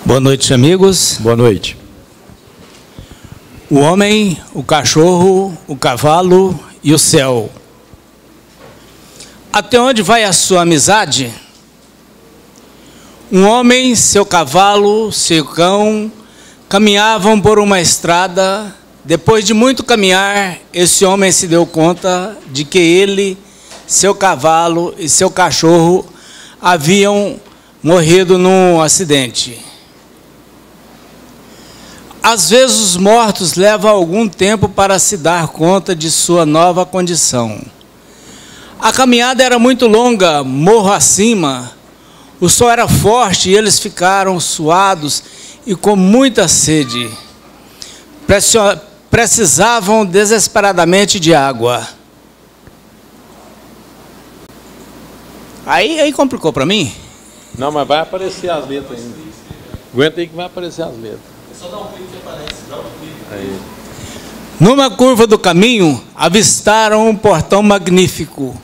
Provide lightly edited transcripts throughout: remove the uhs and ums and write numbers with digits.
Boa noite, amigos. Boa noite. O homem, o cachorro, o cavalo e o céu. Até onde vai a sua amizade? Um homem, seu cavalo, seu cão, caminhavam por uma estrada. Depois de muito caminhar, esse homem se deu conta de que ele, seu cavalo e seu cachorro haviam morrido num acidente. Às vezes os mortos levam algum tempo para se dar conta de sua nova condição. A caminhada era muito longa, morro acima. O sol era forte e eles ficaram suados e com muita sede. Precisavam desesperadamente de água. Aí complicou para mim? Não, mas vai aparecer as letras ainda. Aguenta aí que vai aparecer as letras. É só dar um clique que aparece. Dá um clique. Aí. Numa curva do caminho, avistaram um portão magnífico,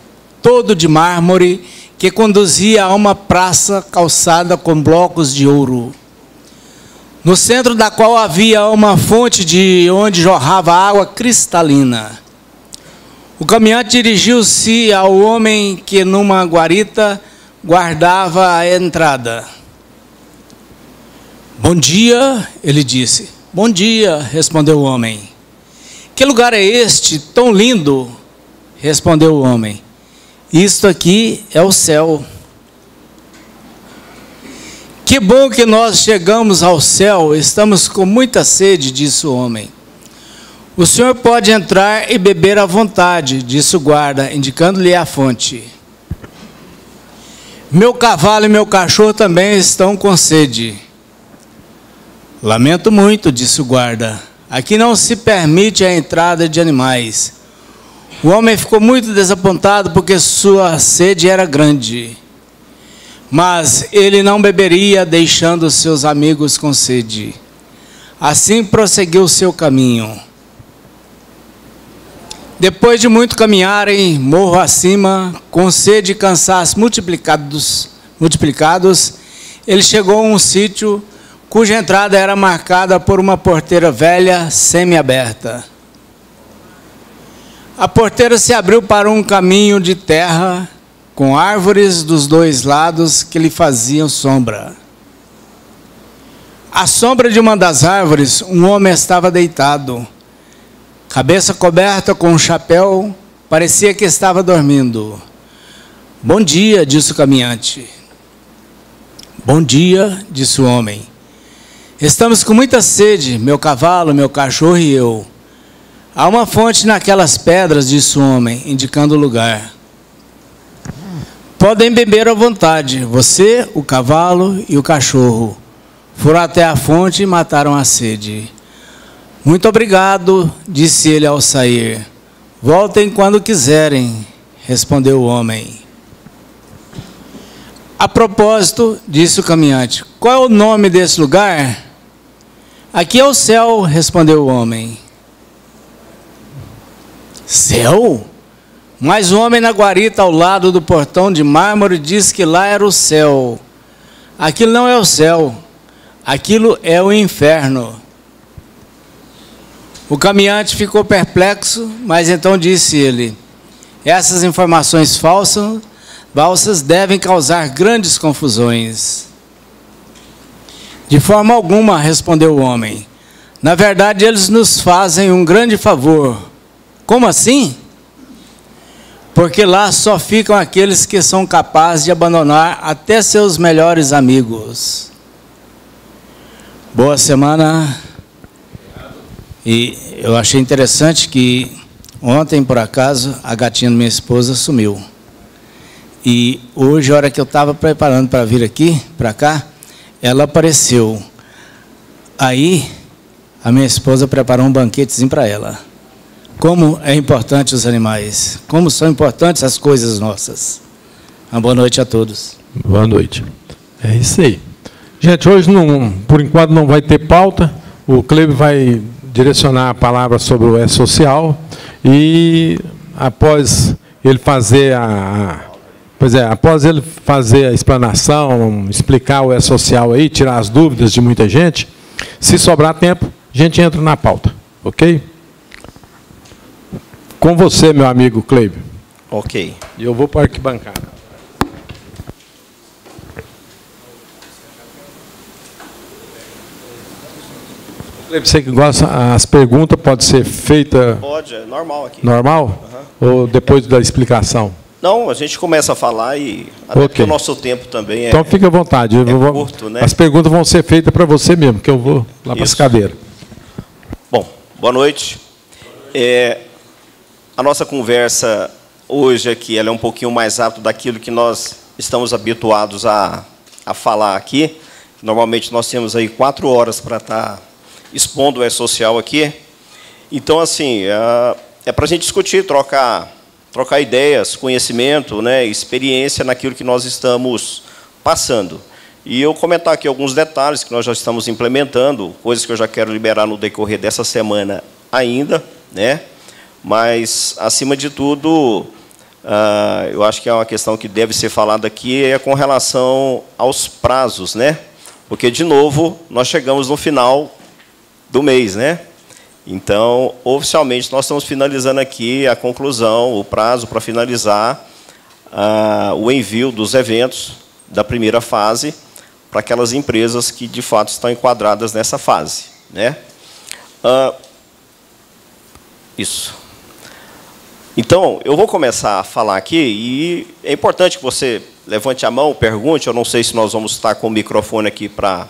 todo de mármore, que conduzia a uma praça calçada com blocos de ouro, no centro da qual havia uma fonte de onde jorrava água cristalina. O caminhante dirigiu-se ao homem que numa guarita guardava a entrada. Bom dia, ele disse. Bom dia, respondeu o homem. Que lugar é este, tão lindo? Respondeu o homem. Isto aqui é o céu. Que bom que nós chegamos ao céu, estamos com muita sede, disse o homem. O senhor pode entrar e beber à vontade, disse o guarda, indicando-lhe a fonte. Meu cavalo e meu cachorro também estão com sede. Lamento muito, disse o guarda. Aqui não se permite a entrada de animais. O homem ficou muito desapontado porque sua sede era grande. Mas ele não beberia, deixando seus amigos com sede. Assim prosseguiu seu caminho. Depois de muito caminharem, morro acima, com sede e cansaço multiplicados, ele chegou a um sítio cuja entrada era marcada por uma porteira velha, semi-aberta. A porteira se abriu para um caminho de terra, com árvores dos dois lados que lhe faziam sombra. À sombra de uma das árvores, um homem estava deitado. Cabeça coberta com um chapéu, parecia que estava dormindo. Bom dia, disse o caminhante. Bom dia, disse o homem. Estamos com muita sede, meu cavalo, meu cachorro e eu. Há uma fonte naquelas pedras, disse o homem, indicando o lugar. Podem beber à vontade, você, o cavalo e o cachorro. Foram até a fonte e mataram a sede. Muito obrigado, disse ele ao sair. Voltem quando quiserem, respondeu o homem. A propósito, disse o caminhante, qual é o nome desse lugar? Aqui é o céu, respondeu o homem. Céu? Mas o homem na guarita ao lado do portão de mármore disse que lá era o céu. Aquilo não é o céu, aquilo é o inferno. O caminhante ficou perplexo, mas então disse ele, essas informações falsas devem causar grandes confusões. De forma alguma, respondeu o homem. Na verdade, eles nos fazem um grande favor. Como assim? Porque lá só ficam aqueles que são capazes de abandonar até seus melhores amigos. Boa semana. E eu achei interessante que ontem, por acaso, a gatinha da minha esposa sumiu. E hoje, a hora que eu estava preparando para vir aqui, para cá, ela apareceu. Aí, a minha esposa preparou um banquetezinho para ela. Como é importante os animais. Como são importantes as coisas nossas. Uma boa noite a todos. Boa noite. É isso aí. Gente, hoje, por enquanto, não vai ter pauta. O Cleber vai direcionar a palavra sobre o E-Social. E, após ele fazer a Pois é, após ele fazer a explanação, explicar o E-Social aí, tirar as dúvidas de muita gente, se sobrar tempo, a gente entra na pauta, ok? Com você, meu amigo Cleibio. Ok. E eu vou para a arquibancada. Cleibio, você que gosta, as perguntas podem ser feitas... Pode, é normal aqui. Normal? Ou depois da explicação? Não, a gente começa a falar e até porque o nosso tempo também então fique à vontade. Curto, né? As perguntas vão ser feitas para você mesmo, que eu vou lá para as cadeiras. Bom, boa noite. A nossa conversa hoje aqui ela é um pouquinho mais rápida daquilo que nós estamos habituados a falar aqui. Normalmente nós temos aí 4 horas para estar expondo o E-Social aqui. Então, assim, é para a gente discutir, trocar ideias, conhecimento, né, experiência naquilo que nós estamos passando. E eu comentar aqui alguns detalhes que nós já estamos implementando, coisas que eu já quero liberar no decorrer dessa semana ainda, né? Mas, acima de tudo, eu acho que é uma questão que deve ser falada aqui é com relação aos prazos, né? Porque, de novo, nós chegamos no final do mês, né? Então, oficialmente, nós estamos finalizando aqui a conclusão, o prazo para finalizar o envio dos eventos da primeira fase para aquelas empresas que, de fato, estão enquadradas nessa fase, né? Isso. Então, eu vou começar a falar aqui, e é importante que você levante a mão, pergunte, eu não sei se nós vamos estar com o microfone aqui para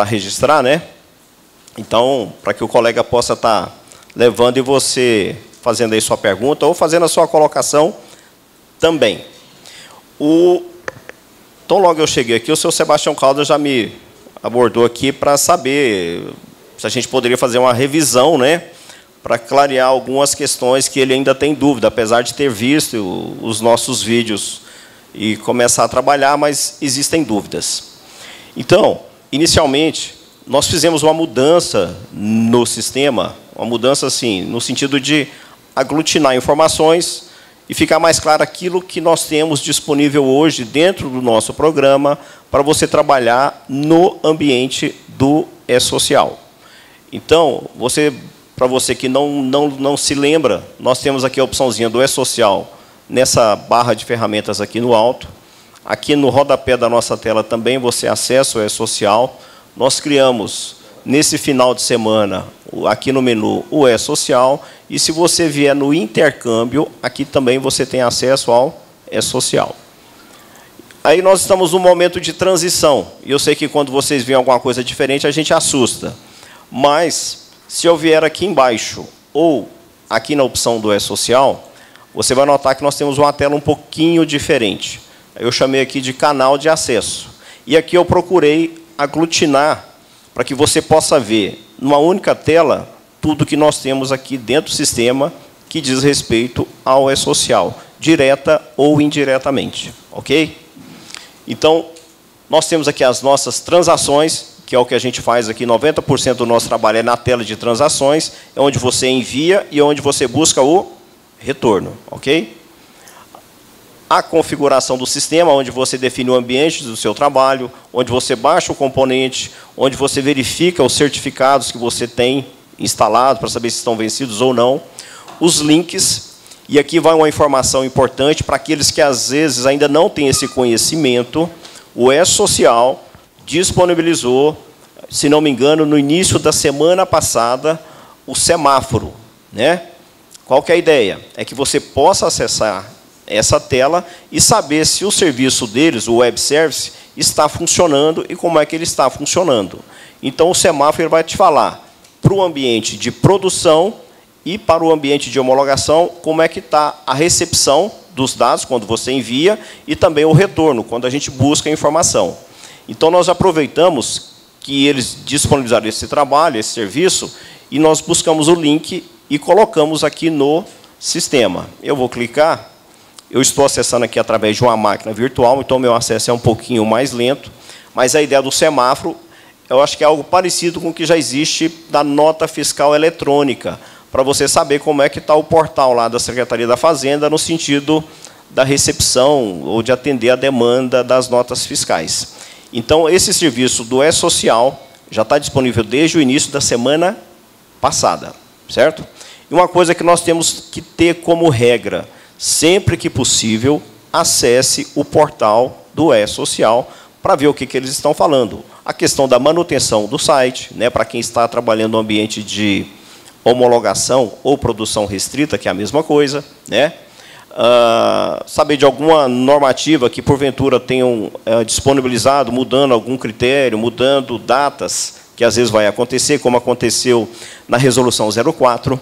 registrar, né? Então, para que o colega possa estar levando e você fazendo aí sua pergunta ou fazendo a sua colocação também. Então, logo eu cheguei aqui, o senhor Sebastião Caldas já me abordou aqui para saber se a gente poderia fazer uma revisão, né, para clarear algumas questões que ele ainda tem dúvida, apesar de ter visto os nossos vídeos e começar a trabalhar, mas existem dúvidas. Então, inicialmente, nós fizemos uma mudança no sistema, uma mudança assim, no sentido de aglutinar informações e ficar mais claro aquilo que nós temos disponível hoje dentro do nosso programa para você trabalhar no ambiente do E-Social. Então, para você que não se lembra, nós temos aqui a opçãozinha do E-Social nessa barra de ferramentas aqui no alto. Aqui no rodapé da nossa tela também você acessa o E-Social. Nós criamos, nesse final de semana, aqui no menu, o E-Social. E se você vier no intercâmbio, aqui também você tem acesso ao E-Social. Aí nós estamos num momento de transição. E eu sei que quando vocês veem alguma coisa diferente, a gente assusta. Mas, se eu vier aqui embaixo, ou aqui na opção do E-Social, você vai notar que nós temos uma tela um pouquinho diferente. Eu chamei aqui de canal de acesso. E aqui eu procurei aglutinar para que você possa ver, numa única tela, tudo que nós temos aqui dentro do sistema que diz respeito ao E-Social, direta ou indiretamente. Ok? Então, nós temos aqui as nossas transações, que é o que a gente faz aqui, 90% do nosso trabalho é na tela de transações, é onde você envia e onde você busca o retorno. Ok? A configuração do sistema, onde você define o ambiente do seu trabalho, onde você baixa o componente, onde você verifica os certificados que você tem instalado para saber se estão vencidos ou não, os links, e aqui vai uma informação importante para aqueles que às vezes ainda não têm esse conhecimento. O E-Social disponibilizou, se não me engano, no início da semana passada, o semáforo, né? Qual que é a ideia? É que você possa acessar essa tela e saber se o serviço deles, o web service, está funcionando e como é que ele está funcionando. Então, o semáforo vai te falar para o ambiente de produção e para o ambiente de homologação, como é que está a recepção dos dados, quando você envia, e também o retorno, quando a gente busca a informação. Então, nós aproveitamos que eles disponibilizaram esse trabalho, esse serviço, e nós buscamos o link e colocamos aqui no sistema. Eu vou clicar. Eu estou acessando aqui através de uma máquina virtual, então o meu acesso é um pouquinho mais lento, mas a ideia do semáforo, eu acho que é algo parecido com o que já existe da nota fiscal eletrônica, para você saber como é que está o portal lá da Secretaria da Fazenda, no sentido da recepção ou de atender a demanda das notas fiscais. Então, esse serviço do E-Social já está disponível desde o início da semana passada, certo? E uma coisa que nós temos que ter como regra, sempre que possível, acesse o portal do E-Social para ver o que eles estão falando. A questão da manutenção do site, né, para quem está trabalhando no ambiente de homologação ou produção restrita, que é a mesma coisa, né? Saber de alguma normativa que, porventura, tenham disponibilizado, mudando algum critério, mudando datas, que às vezes vai acontecer, como aconteceu na Resolução 04.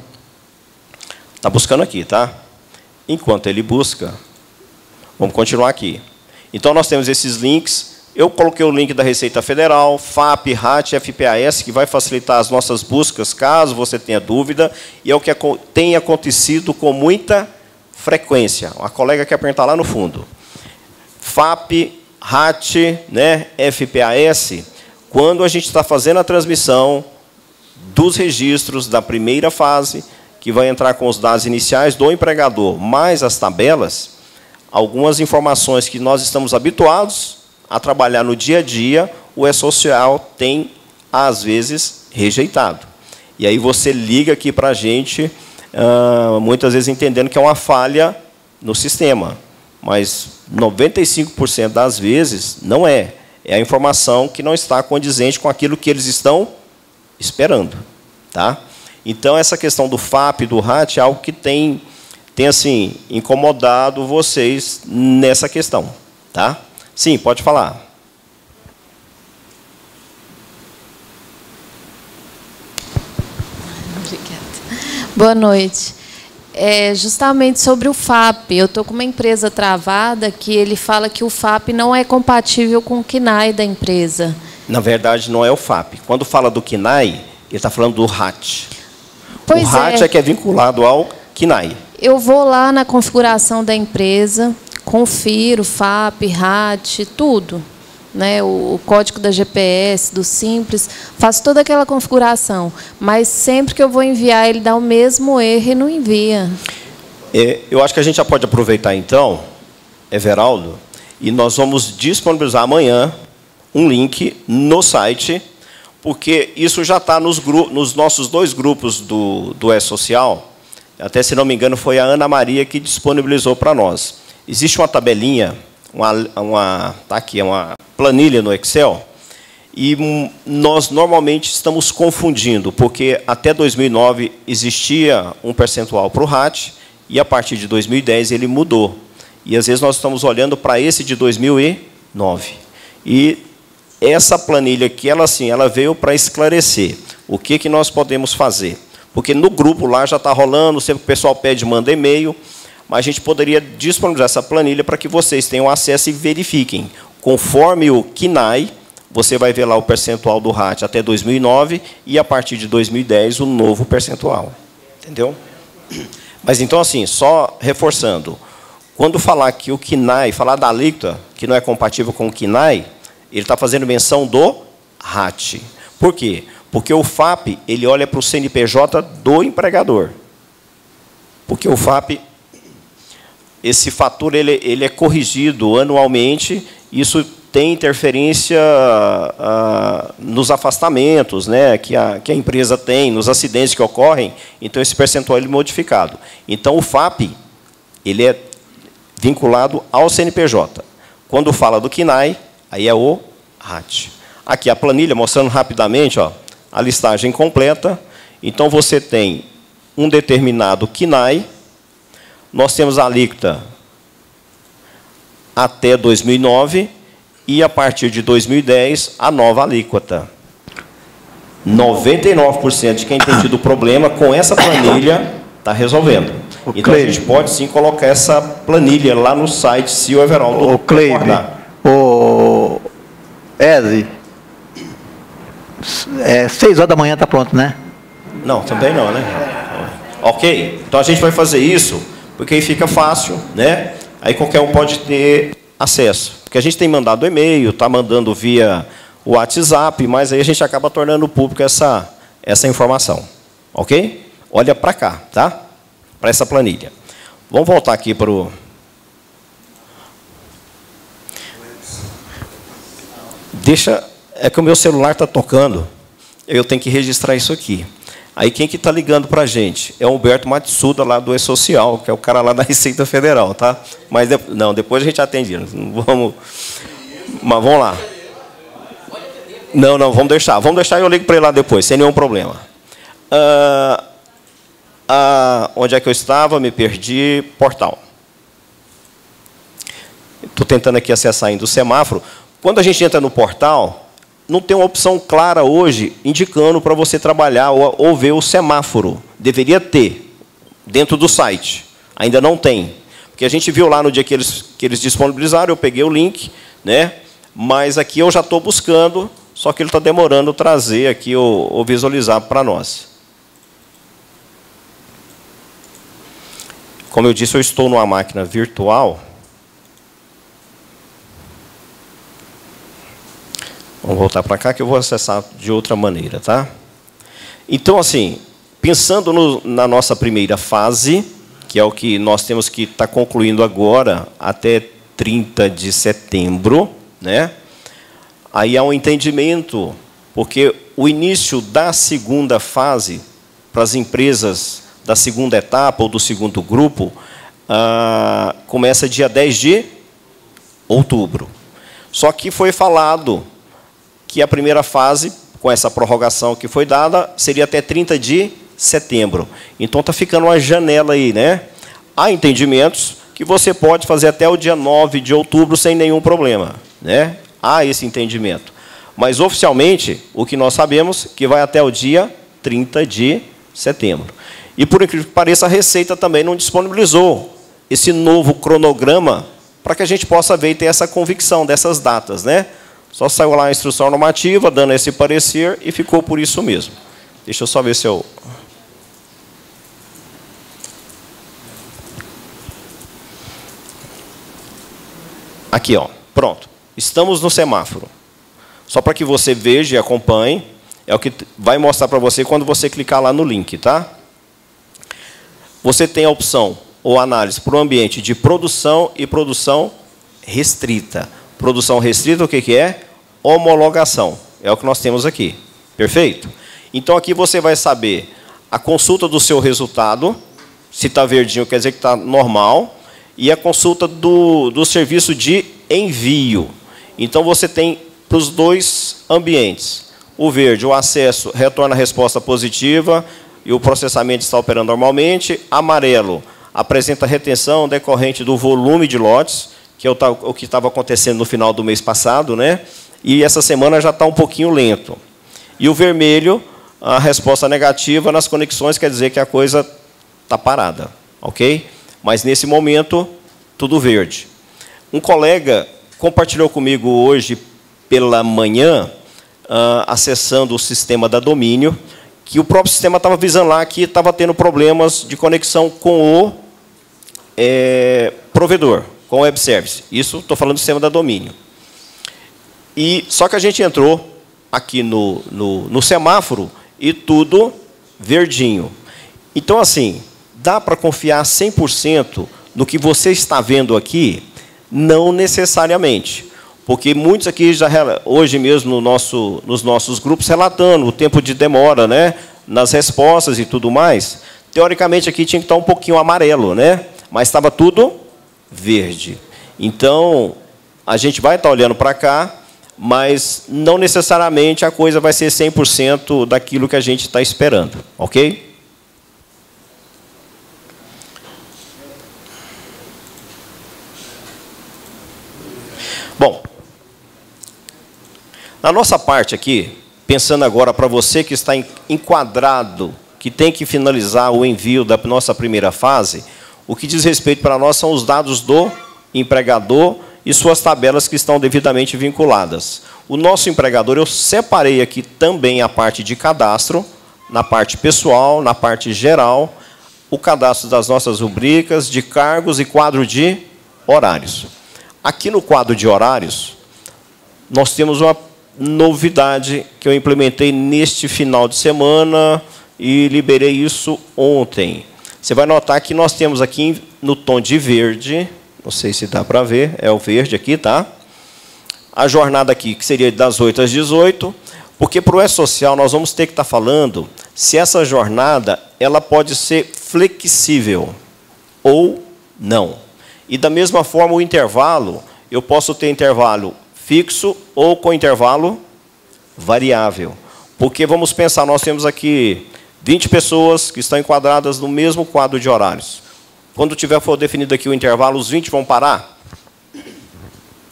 Está buscando aqui, tá? Enquanto ele busca, vamos continuar aqui. Então, nós temos esses links. Eu coloquei o link da Receita Federal, FAP, RAT, FPAS, que vai facilitar as nossas buscas, caso você tenha dúvida, e é o que tem acontecido com muita frequência. A colega quer perguntar lá no fundo. FAP, RAT, né, FPAS, quando a gente está fazendo a transmissão dos registros da primeira fase, que vai entrar com os dados iniciais do empregador, mais as tabelas, algumas informações que nós estamos habituados a trabalhar no dia a dia, o E-Social tem, às vezes, rejeitado. E aí você liga aqui para a gente, muitas vezes entendendo que é uma falha no sistema, mas 95% das vezes não é. É a informação que não está condizente com aquilo que eles estão esperando. Tá? Então, essa questão do FAP, do RAT, é algo que tem assim, incomodado vocês nessa questão. Tá? Sim, pode falar. Obrigada. Boa noite. Justamente sobre o FAP, eu estou com uma empresa travada que ele fala que o FAP não é compatível com o KNAI da empresa. Na verdade, não é o FAP. Quando fala do KNAI, ele está falando do RAT. Pois o RAT é que é vinculado ao KNAI. Eu vou lá na configuração da empresa, confiro FAP, RAT, tudo, né? O código da GPS, do Simples, faço toda aquela configuração, mas sempre que eu vou enviar, ele dá o mesmo erro e não envia. Eu acho que a gente já pode aproveitar, então, Everaldo, e nós vamos disponibilizar amanhã um link no site, porque isso já está nos nossos 2 grupos do E-Social. Até, se não me engano, foi a Ana Maria que disponibilizou para nós. Existe uma tabelinha, tá aqui, uma planilha no Excel, e nós normalmente estamos confundindo, porque até 2009 existia um percentual para o RAT, e a partir de 2010 ele mudou. E às vezes nós estamos olhando para esse de 2009. E essa planilha aqui, ela veio para esclarecer o que nós podemos fazer. Porque no grupo lá já está rolando, sempre que o pessoal pede, manda e-mail, mas a gente poderia disponibilizar essa planilha para que vocês tenham acesso e verifiquem. Conforme o KNAI, você vai ver lá o percentual do RAT até 2009 e, a partir de 2010, o novo percentual. Entendeu? Mas, então, assim, só reforçando, quando falar que o KNAI, falar da alíquota, que não é compatível com o KNAI, ele está fazendo menção do RAT. Por quê? Porque o FAP, ele olha para o CNPJ do empregador. Porque o FAP, esse fator, ele é corrigido anualmente, isso tem interferência nos afastamentos, né, que a empresa tem, nos acidentes que ocorrem, então esse percentual é modificado. Então, o FAP, ele é vinculado ao CNPJ. Quando fala do KNAI, aí é o RAT. Aqui a planilha, mostrando rapidamente, ó, a listagem completa. Então, você tem um determinado KNAI, nós temos a alíquota até 2009 e, a partir de 2010, a nova alíquota. 99% de quem tem tido problema com essa planilha está resolvendo. Então, a gente pode, sim, colocar essa planilha lá no site, se o Everaldo concordar. O Eze, 6 horas da manhã está pronto, né? Não, também não, né? Ok, então a gente vai fazer isso, porque aí fica fácil, né? Aí qualquer um pode ter acesso. Porque a gente tem mandado e-mail, está mandando via WhatsApp, mas aí a gente acaba tornando público essa informação. Ok? Olha para cá, tá? Para essa planilha. Vamos voltar aqui para o Deixa, é que o meu celular está tocando, eu tenho que registrar isso aqui. Aí quem que está ligando para a gente? É o Humberto Matsuda, lá do E-Social, que é o cara lá da Receita Federal, tá? Mas, não, depois a gente atende. Vamos, mas vamos lá. Não, vamos deixar. Vamos deixar e eu ligo para ele lá depois, sem nenhum problema. Onde é que eu estava? Me perdi. Portal. Estou tentando aqui acessar ainda o semáforo. Quando a gente entra no portal, não tem uma opção clara hoje indicando para você trabalhar ou ver o semáforo. Deveria ter, dentro do site. Ainda não tem. Porque a gente viu lá no dia que eles disponibilizaram, eu peguei o link, né? Mas aqui eu já estou buscando, só que ele está demorando trazer aqui ou visualizar para nós. Como eu disse, eu estou numa máquina virtual. Vamos voltar para cá que eu vou acessar de outra maneira, tá? Então, assim, pensando na nossa primeira fase, que é o que nós temos que estar concluindo agora, até 30 de setembro, né? Aí há um entendimento, porque o início da segunda fase, para as empresas da segunda etapa ou do segundo grupo, começa dia 10 de outubro. Só que foi falado que a primeira fase, com essa prorrogação que foi dada, seria até 30 de setembro. Então, está ficando uma janela aí, né? Há entendimentos que você pode fazer até o dia 9 de outubro sem nenhum problema, né? Há esse entendimento. Mas, oficialmente, o que nós sabemos é que vai até o dia 30 de setembro. E, por incrível que pareça, a Receita também não disponibilizou esse novo cronograma para que a gente possa ver e ter essa convicção dessas datas, né? Só saiu lá a instrução normativa, dando esse parecer, e ficou por isso mesmo. Deixa eu só ver se eu... Aqui, ó, pronto. Estamos no semáforo. Só para que você veja e acompanhe, é o que vai mostrar para você quando você clicar lá no link, tá? Você tem a opção ou análise para o ambiente de produção e produção restrita. Produção restrita, o que é? Homologação. É o que nós temos aqui. Perfeito? Então, aqui você vai saber a consulta do seu resultado. Se está verdinho, quer dizer que está normal. E a consulta do serviço de envio. Então, você tem para os dois ambientes. O verde, o acesso, retorna a resposta positiva e o processamento está operando normalmente. Amarelo, apresenta retenção decorrente do volume de lotes, que é o que estava acontecendo no final do mês passado, né? E essa semana já está um pouquinho lento. E o vermelho, a resposta negativa nas conexões, quer dizer que a coisa está parada, ok? Mas, nesse momento, tudo verde. Um colega compartilhou comigo hoje pela manhã, acessando o sistema da Domínio, que o próprio sistema estava avisando lá que estava tendo problemas de conexão com o provedor, com o web service. Isso, estou falando do sistema da Domínio. Só que a gente entrou aqui no semáforo e tudo verdinho. Então, assim, dá para confiar 100% no que você está vendo aqui? Não necessariamente. Porque muitos aqui, já hoje mesmo, nos nossos grupos, relatando o tempo de demora, né, nas respostas e tudo mais. Teoricamente, aqui tinha que estar um pouquinho amarelo, né? Mas estava tudo verde. Então, a gente vai estar olhando para cá, mas não necessariamente a coisa vai ser 100% daquilo que a gente está esperando. Ok? Bom, na nossa parte aqui, pensando agora para você que está enquadrado, que tem que finalizar o envio da nossa primeira fase, o que diz respeito para nós são os dados do empregador e suas tabelas que estão devidamente vinculadas. O nosso empregador, eu separei aqui também a parte de cadastro, na parte pessoal, na parte geral, o cadastro das nossas rubricas, de cargos e quadro de horários. Aqui no quadro de horários, nós temos uma novidade que eu implementei neste final de semana e liberei isso ontem. Você vai notar que nós temos aqui no tom de verde, não sei se dá para ver, é o verde aqui, tá? a jornada aqui, que seria das 8 às 18, porque para o E-Social nós vamos ter que estar falando se essa jornada ela pode ser flexível ou não. E da mesma forma o intervalo, eu posso ter intervalo fixo ou com intervalo variável. Porque vamos pensar, nós temos aqui 20 pessoas que estão enquadradas no mesmo quadro de horários. Quando for definido aqui o intervalo, os 20 vão parar?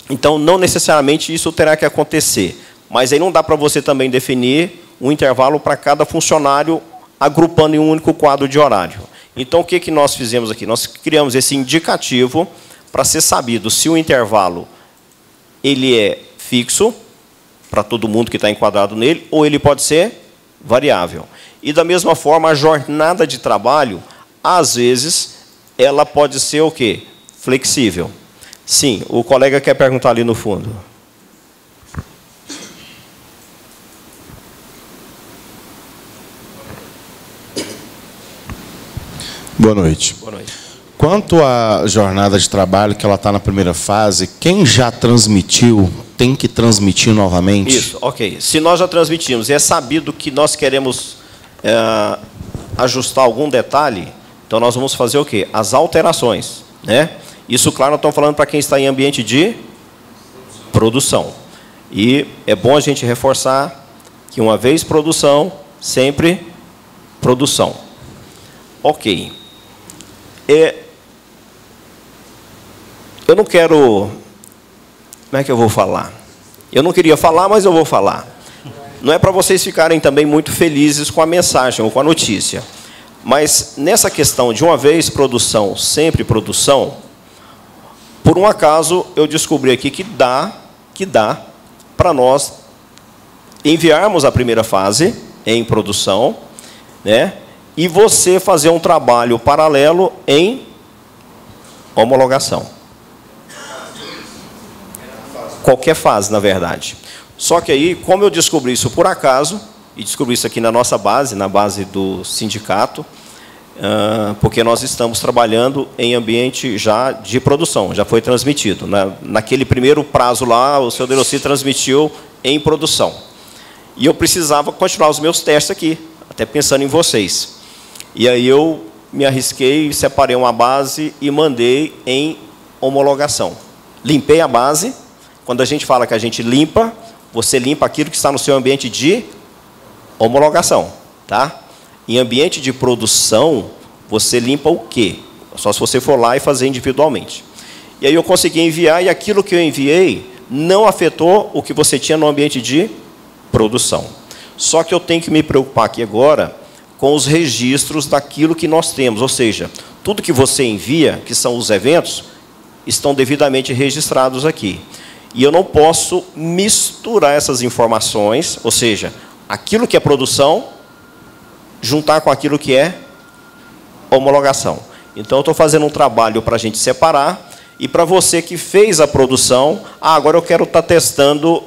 Então, não necessariamente isso terá que acontecer. Mas aí não dá para você também definir um intervalo para cada funcionário, agrupando em um único quadro de horário. Então, o que nós fizemos aqui? Nós criamos esse indicativo para ser sabido se o intervalo ele é fixo, para todo mundo que está enquadrado nele, ou ele pode ser variável. E, da mesma forma, a jornada de trabalho, às vezes, ela pode ser o quê? Flexível. Sim, o colega quer perguntar ali no fundo. Boa noite. Boa noite. Quanto à jornada de trabalho, que ela está na primeira fase, quem já transmitiu tem que transmitir novamente? Isso, ok. Se nós já transmitimos e é sabido que nós queremos ajustar algum detalhe, então nós vamos fazer o quê? As alterações, né? Isso, claro, nós estamos falando para quem está em ambiente de produção. E é bom a gente reforçar que uma vez produção, sempre produção. Ok. Eu não quero... Como é que eu vou falar? Eu não queria falar, mas eu vou falar. Não é para vocês ficarem também muito felizes com a mensagem ou com a notícia. Mas nessa questão de uma vez produção, sempre produção, por um acaso eu descobri aqui que dá para nós enviarmos a primeira fase em produção, né? E você fazer um trabalho paralelo em homologação. Qualquer fase, na verdade. Só que aí, como eu descobri isso por acaso, e descobri isso aqui na nossa base, na base do sindicato, porque nós estamos trabalhando em ambiente já de produção, já foi transmitido. Naquele primeiro prazo lá, o senhor Deroci transmitiu em produção. E eu precisava continuar os meus testes aqui, até pensando em vocês. E aí eu me arrisquei, separei uma base e mandei em homologação. Limpei a base. Quando a gente fala que a gente limpa, você limpa aquilo que está no seu ambiente de homologação, tá? Em ambiente de produção, você limpa o quê? Só se você for lá e fazer individualmente. E aí eu consegui enviar, e aquilo que eu enviei não afetou o que você tinha no ambiente de produção. Só que eu tenho que me preocupar aqui agora com os registros daquilo que nós temos. Ou seja, tudo que você envia, que são os eventos, estão devidamente registrados aqui. E eu não posso misturar essas informações, ou seja, aquilo que é produção, juntar com aquilo que é homologação. Então, eu estou fazendo um trabalho para a gente separar, e para você que fez a produção, agora eu quero estar testando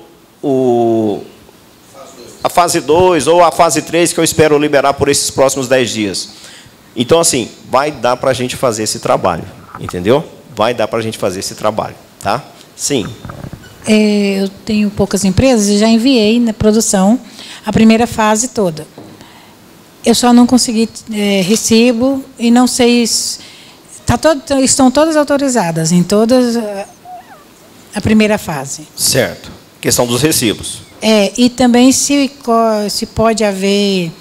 a fase 2 ou a fase 3, que eu espero liberar por esses próximos 10 dias. Então, assim, vai dar para a gente fazer esse trabalho, entendeu? Vai dar para a gente fazer esse trabalho, tá? Sim. Eu tenho poucas empresas e já enviei na produção a primeira fase toda. Eu só não consegui recibo e não sei... estão todas autorizadas em todas a primeira fase. Certo. Questão dos recibos. E também se pode haver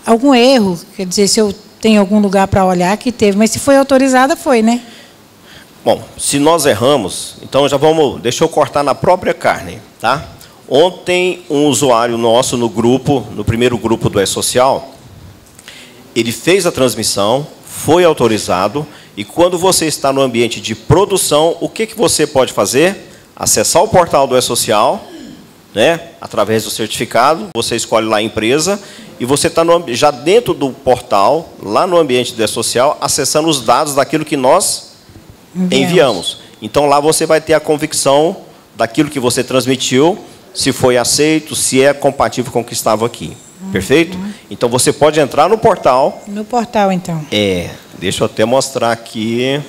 algum erro, quer dizer, se eu tenho algum lugar para olhar que teve, mas se foi autorizada, foi, né? Bom, se nós erramos, então já vamos... Deixa eu cortar na própria carne, tá? Ontem, um usuário nosso no grupo, no primeiro grupo do E-Social, ele fez a transmissão, foi autorizado, e quando você está no ambiente de produção, o que você pode fazer? Acessar o portal do E-Social, né? Através do certificado, você escolhe lá a empresa, e você está já dentro do portal, lá no ambiente do E-Social, acessando os dados daquilo que nós enviamos. Então, lá você vai ter a convicção daquilo que você transmitiu, se foi aceito, se é compatível com o que estava aqui. Perfeito? Então, você pode entrar no portal. No portal, então. Deixa eu até mostrar aqui.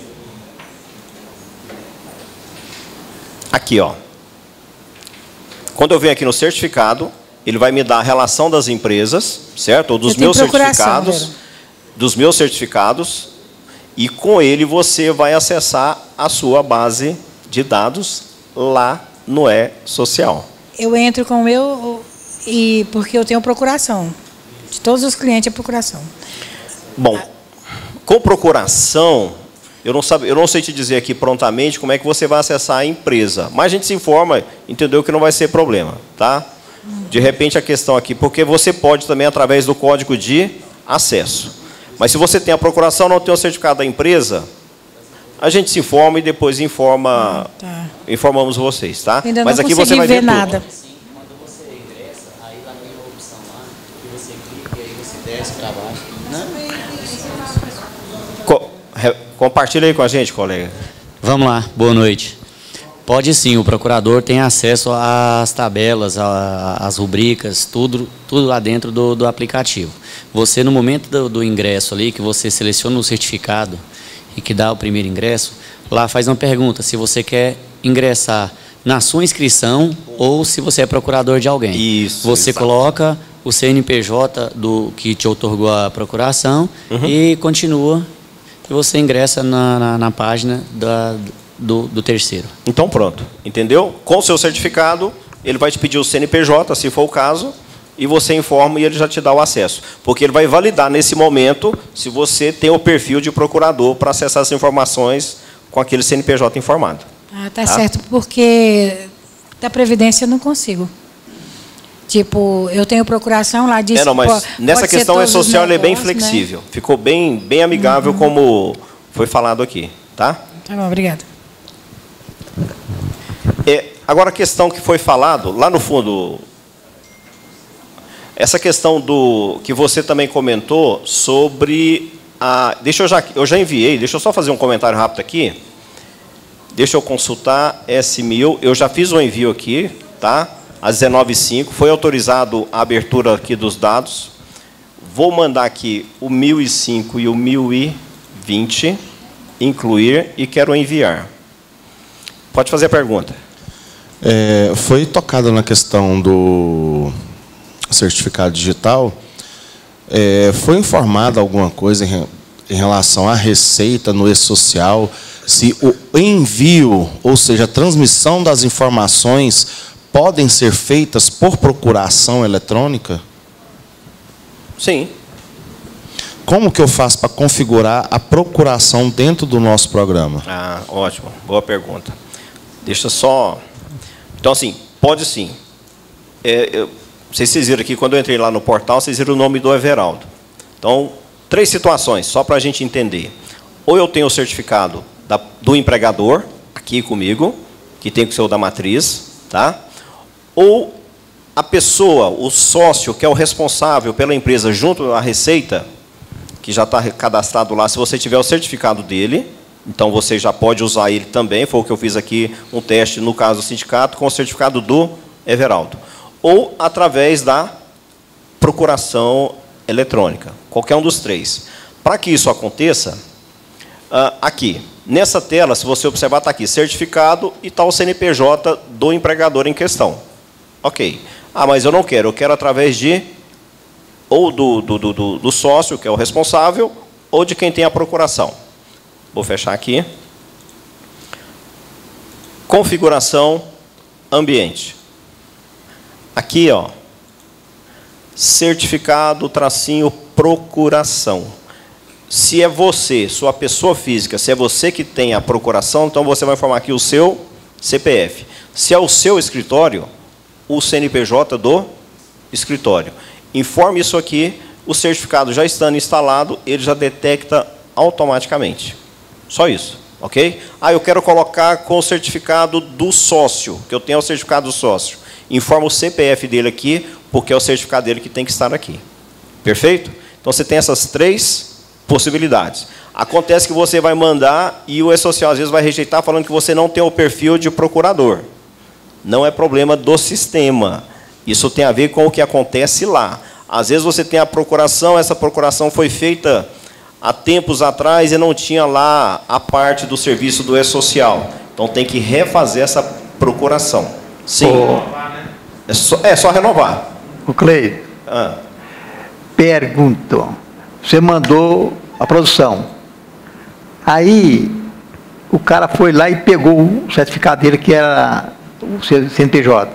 Aqui, ó. Quando eu venho aqui no certificado, ele vai me dar a relação das empresas, certo? Ou dos meus certificados, e com ele você vai acessar a sua base de dados lá no E-Social. Eu entro com o meu, porque eu tenho procuração. De todos os clientes é procuração. Bom, com procuração, eu não sei te dizer aqui prontamente como é que você vai acessar a empresa, mas a gente se informa, entendeu que não vai ser problema, tá? De repente a questão aqui, porque você pode também através do código de acesso. Mas se você tem a procuração, não tem o certificado da empresa, a gente se informa e depois informamos vocês, tá? Ainda mas não aqui você vai ver nada. Tudo. Quando você ingressa, aí lá tem uma opção lá, que você clica e aí você desce para baixo. Compartilha aí com a gente, colega. Vamos lá, boa noite. Pode sim, o procurador tem acesso às tabelas, às rubricas, tudo lá dentro do aplicativo. Você, no momento do ingresso ali, que você seleciona o certificado e que dá o primeiro ingresso, lá faz uma pergunta, se você quer ingressar na sua inscrição ou se você é procurador de alguém. Isso. Você coloca o CNPJ que te outorgou a procuração e continua, e você ingressa na página do terceiro. Então pronto, entendeu? Com o seu certificado, ele vai te pedir o CNPJ, se for o caso, e você informa e ele já te dá o acesso. Porque ele vai validar nesse momento se você tem o perfil de procurador para acessar as informações com aquele CNPJ informado. Tá certo, porque da Previdência eu não consigo. Tipo, eu tenho procuração lá disso. Mas nessa questão E-Social ele é bem flexível. Né? Ficou bem amigável, como foi falado aqui. Tá? Tá bom, obrigada. Agora a questão que foi falado, lá no fundo, essa questão que você também comentou sobre a... eu já enviei, deixa eu só fazer um comentário rápido aqui. Deixa eu consultar S1000, eu já fiz um envio aqui, tá? Às 19h05, foi autorizado a abertura aqui dos dados. Vou mandar aqui o 1005 e o 1020, incluir, e quero enviar. Pode fazer a pergunta. Foi tocado na questão do certificado digital. Foi informada alguma coisa em relação à receita no E-Social, se o envio, ou seja, a transmissão das informações podem ser feitas por procuração eletrônica? Sim. Como que eu faço para configurar a procuração dentro do nosso programa? Ótimo. Boa pergunta. Deixa só... Então, assim, pode sim. Vocês viram aqui, quando eu entrei lá no portal, vocês viram o nome do Everaldo. Então, 3 situações, só para a gente entender. Ou eu tenho o certificado do empregador, aqui comigo, que tem que ser o da matriz, tá? Ou a pessoa, o sócio, que é o responsável pela empresa, junto à Receita, que já está cadastrado lá, se você tiver o certificado dele, então você já pode usar ele também, foi o que eu fiz aqui, um teste no caso do sindicato, com o certificado do Everaldo. Ou através da procuração eletrônica, qualquer um dos 3. Para que isso aconteça, aqui, nessa tela, se você observar, está aqui, certificado e está o CNPJ do empregador em questão. Ok. Mas eu não quero, eu quero através ou do sócio, que é o responsável, ou de quem tem a procuração. Vou fechar aqui. Configuração ambiente. Aqui, ó, certificado, tracinho, procuração. Se é você, sua pessoa física, se é você que tem a procuração, então você vai informar aqui o seu CPF. Se é o seu escritório, o CNPJ do escritório. Informe isso aqui, o certificado já estando instalado, ele já detecta automaticamente. Só isso, ok? Eu quero colocar com o certificado do sócio, que eu tenho o certificado do sócio. Informa o CPF dele aqui, porque é o certificado dele que tem que estar aqui. Perfeito? Então, você tem essas 3 possibilidades. Acontece que você vai mandar e o E-Social às vezes vai rejeitar falando que você não tem o perfil de procurador. Não é problema do sistema. Isso tem a ver com o que acontece lá. Às vezes você tem a procuração, essa procuração foi feita há tempos atrás e não tinha lá a parte do serviço do E-Social. Então tem que refazer essa procuração. Sim. É só renovar. O Cleide, Ah. pergunto, você mandou a produção, aí o cara foi lá e pegou o certificado dele, que era o CNPJ,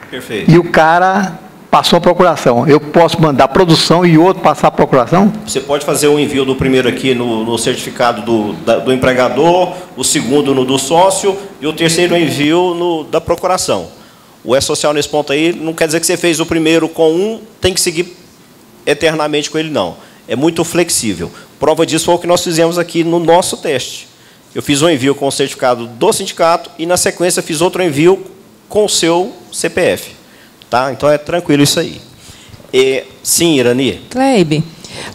Perfeito. e o cara passou a procuração. Eu posso mandar a produção e outro passar a procuração? Você pode fazer o envio do primeiro aqui no certificado do empregador, o segundo no do sócio e o terceiro envio da procuração. O E-Social nesse ponto aí não quer dizer que você fez o primeiro com um, tem que seguir eternamente com ele, não. É muito flexível. Prova disso foi o que nós fizemos aqui no nosso teste. Eu fiz um envio com o certificado do sindicato e, na sequência, fiz outro envio com o seu CPF. Tá? Então, é tranquilo isso aí. Sim, Irani. Cleibe,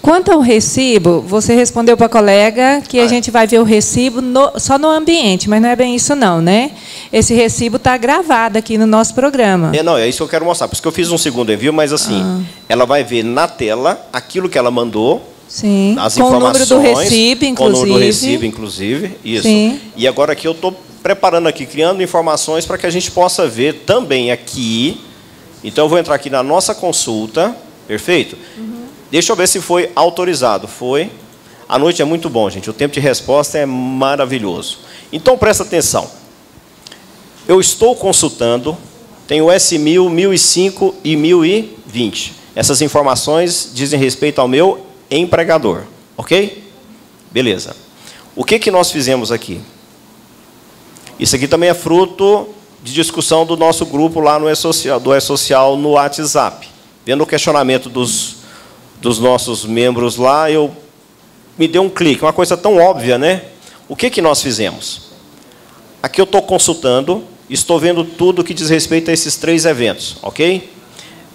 quanto ao recibo, você respondeu para a colega que a gente vai ver o recibo só no ambiente, mas não é bem isso não, né? Esse recibo está gravado aqui no nosso programa. Não, é isso que eu quero mostrar. Por isso que eu fiz um segundo envio, mas assim, ela vai ver na tela aquilo que ela mandou, sim, as com informações, o número do recibo, inclusive. Com o número do recibo, inclusive. Isso. Sim. E agora aqui eu estou preparando aqui, criando informações para que a gente possa ver também aqui. Então, eu vou entrar aqui na nossa consulta. Perfeito? Deixa eu ver se foi autorizado. Foi. A noite é muito bom, gente. O tempo de resposta é maravilhoso. Então, presta atenção. Eu estou consultando, tem o S1000, 1005 e 1020. Essas informações dizem respeito ao meu empregador. Ok? Beleza. O que nós fizemos aqui? Isso aqui também é fruto de discussão do nosso grupo lá no E-Social no WhatsApp. Vendo o questionamento dos nossos membros lá, me deu um clique, uma coisa tão óbvia, né? O que nós fizemos? Aqui eu estou consultando, estou vendo tudo que diz respeito a esses 3 eventos, ok?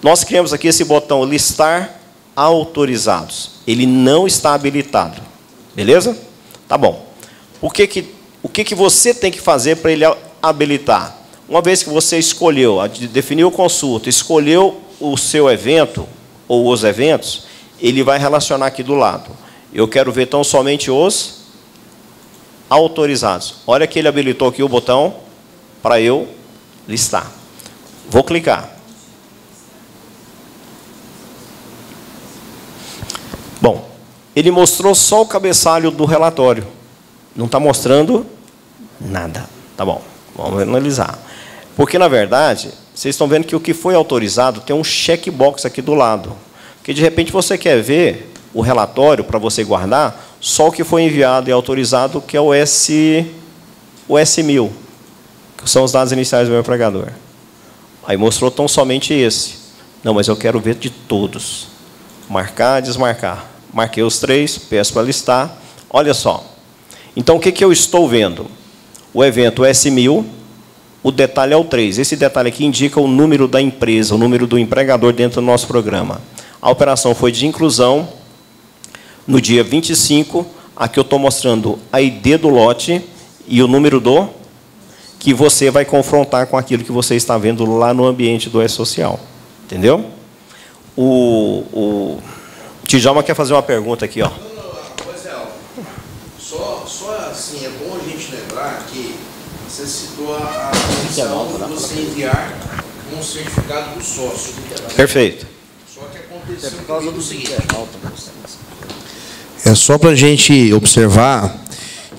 Nós criamos aqui esse botão listar autorizados. Ele não está habilitado. Beleza? Tá bom. O que você tem que fazer para ele habilitar? Uma vez que você escolheu, definiu consulta, escolheu o seu evento ou os eventos, ele vai relacionar aqui do lado. Eu quero ver tão somente os autorizados. Olha que ele habilitou aqui o botão para eu listar. Vou clicar. Bom, ele mostrou só o cabeçalho do relatório. Não está mostrando nada. Tá bom, vamos analisar. Porque, na verdade, vocês estão vendo que o que foi autorizado tem um checkbox aqui do lado. Porque, de repente, você quer ver o relatório para você guardar só o que foi enviado e autorizado, que é o S1000, que são os dados iniciais do meu empregador. Aí mostrou tão somente esse. Não, mas eu quero ver de todos. Marcar, desmarcar. Marquei os 3, peço para listar. Olha só. Então, o que eu estou vendo? O evento S1000, o detalhe é o 3. Esse detalhe aqui indica o número da empresa, o número do empregador dentro do nosso programa. A operação foi de inclusão no dia 25. Aqui eu estou mostrando a ID do lote e o número do que você vai confrontar com aquilo que você está vendo lá no ambiente do E-Social. Entendeu? O Djalma quer fazer uma pergunta aqui, ó. Só assim, é bom a gente lembrar que você citou a condição de você enviar um certificado do sócio. Perfeito. Só que aconteceu o seguinte. É só para a gente observar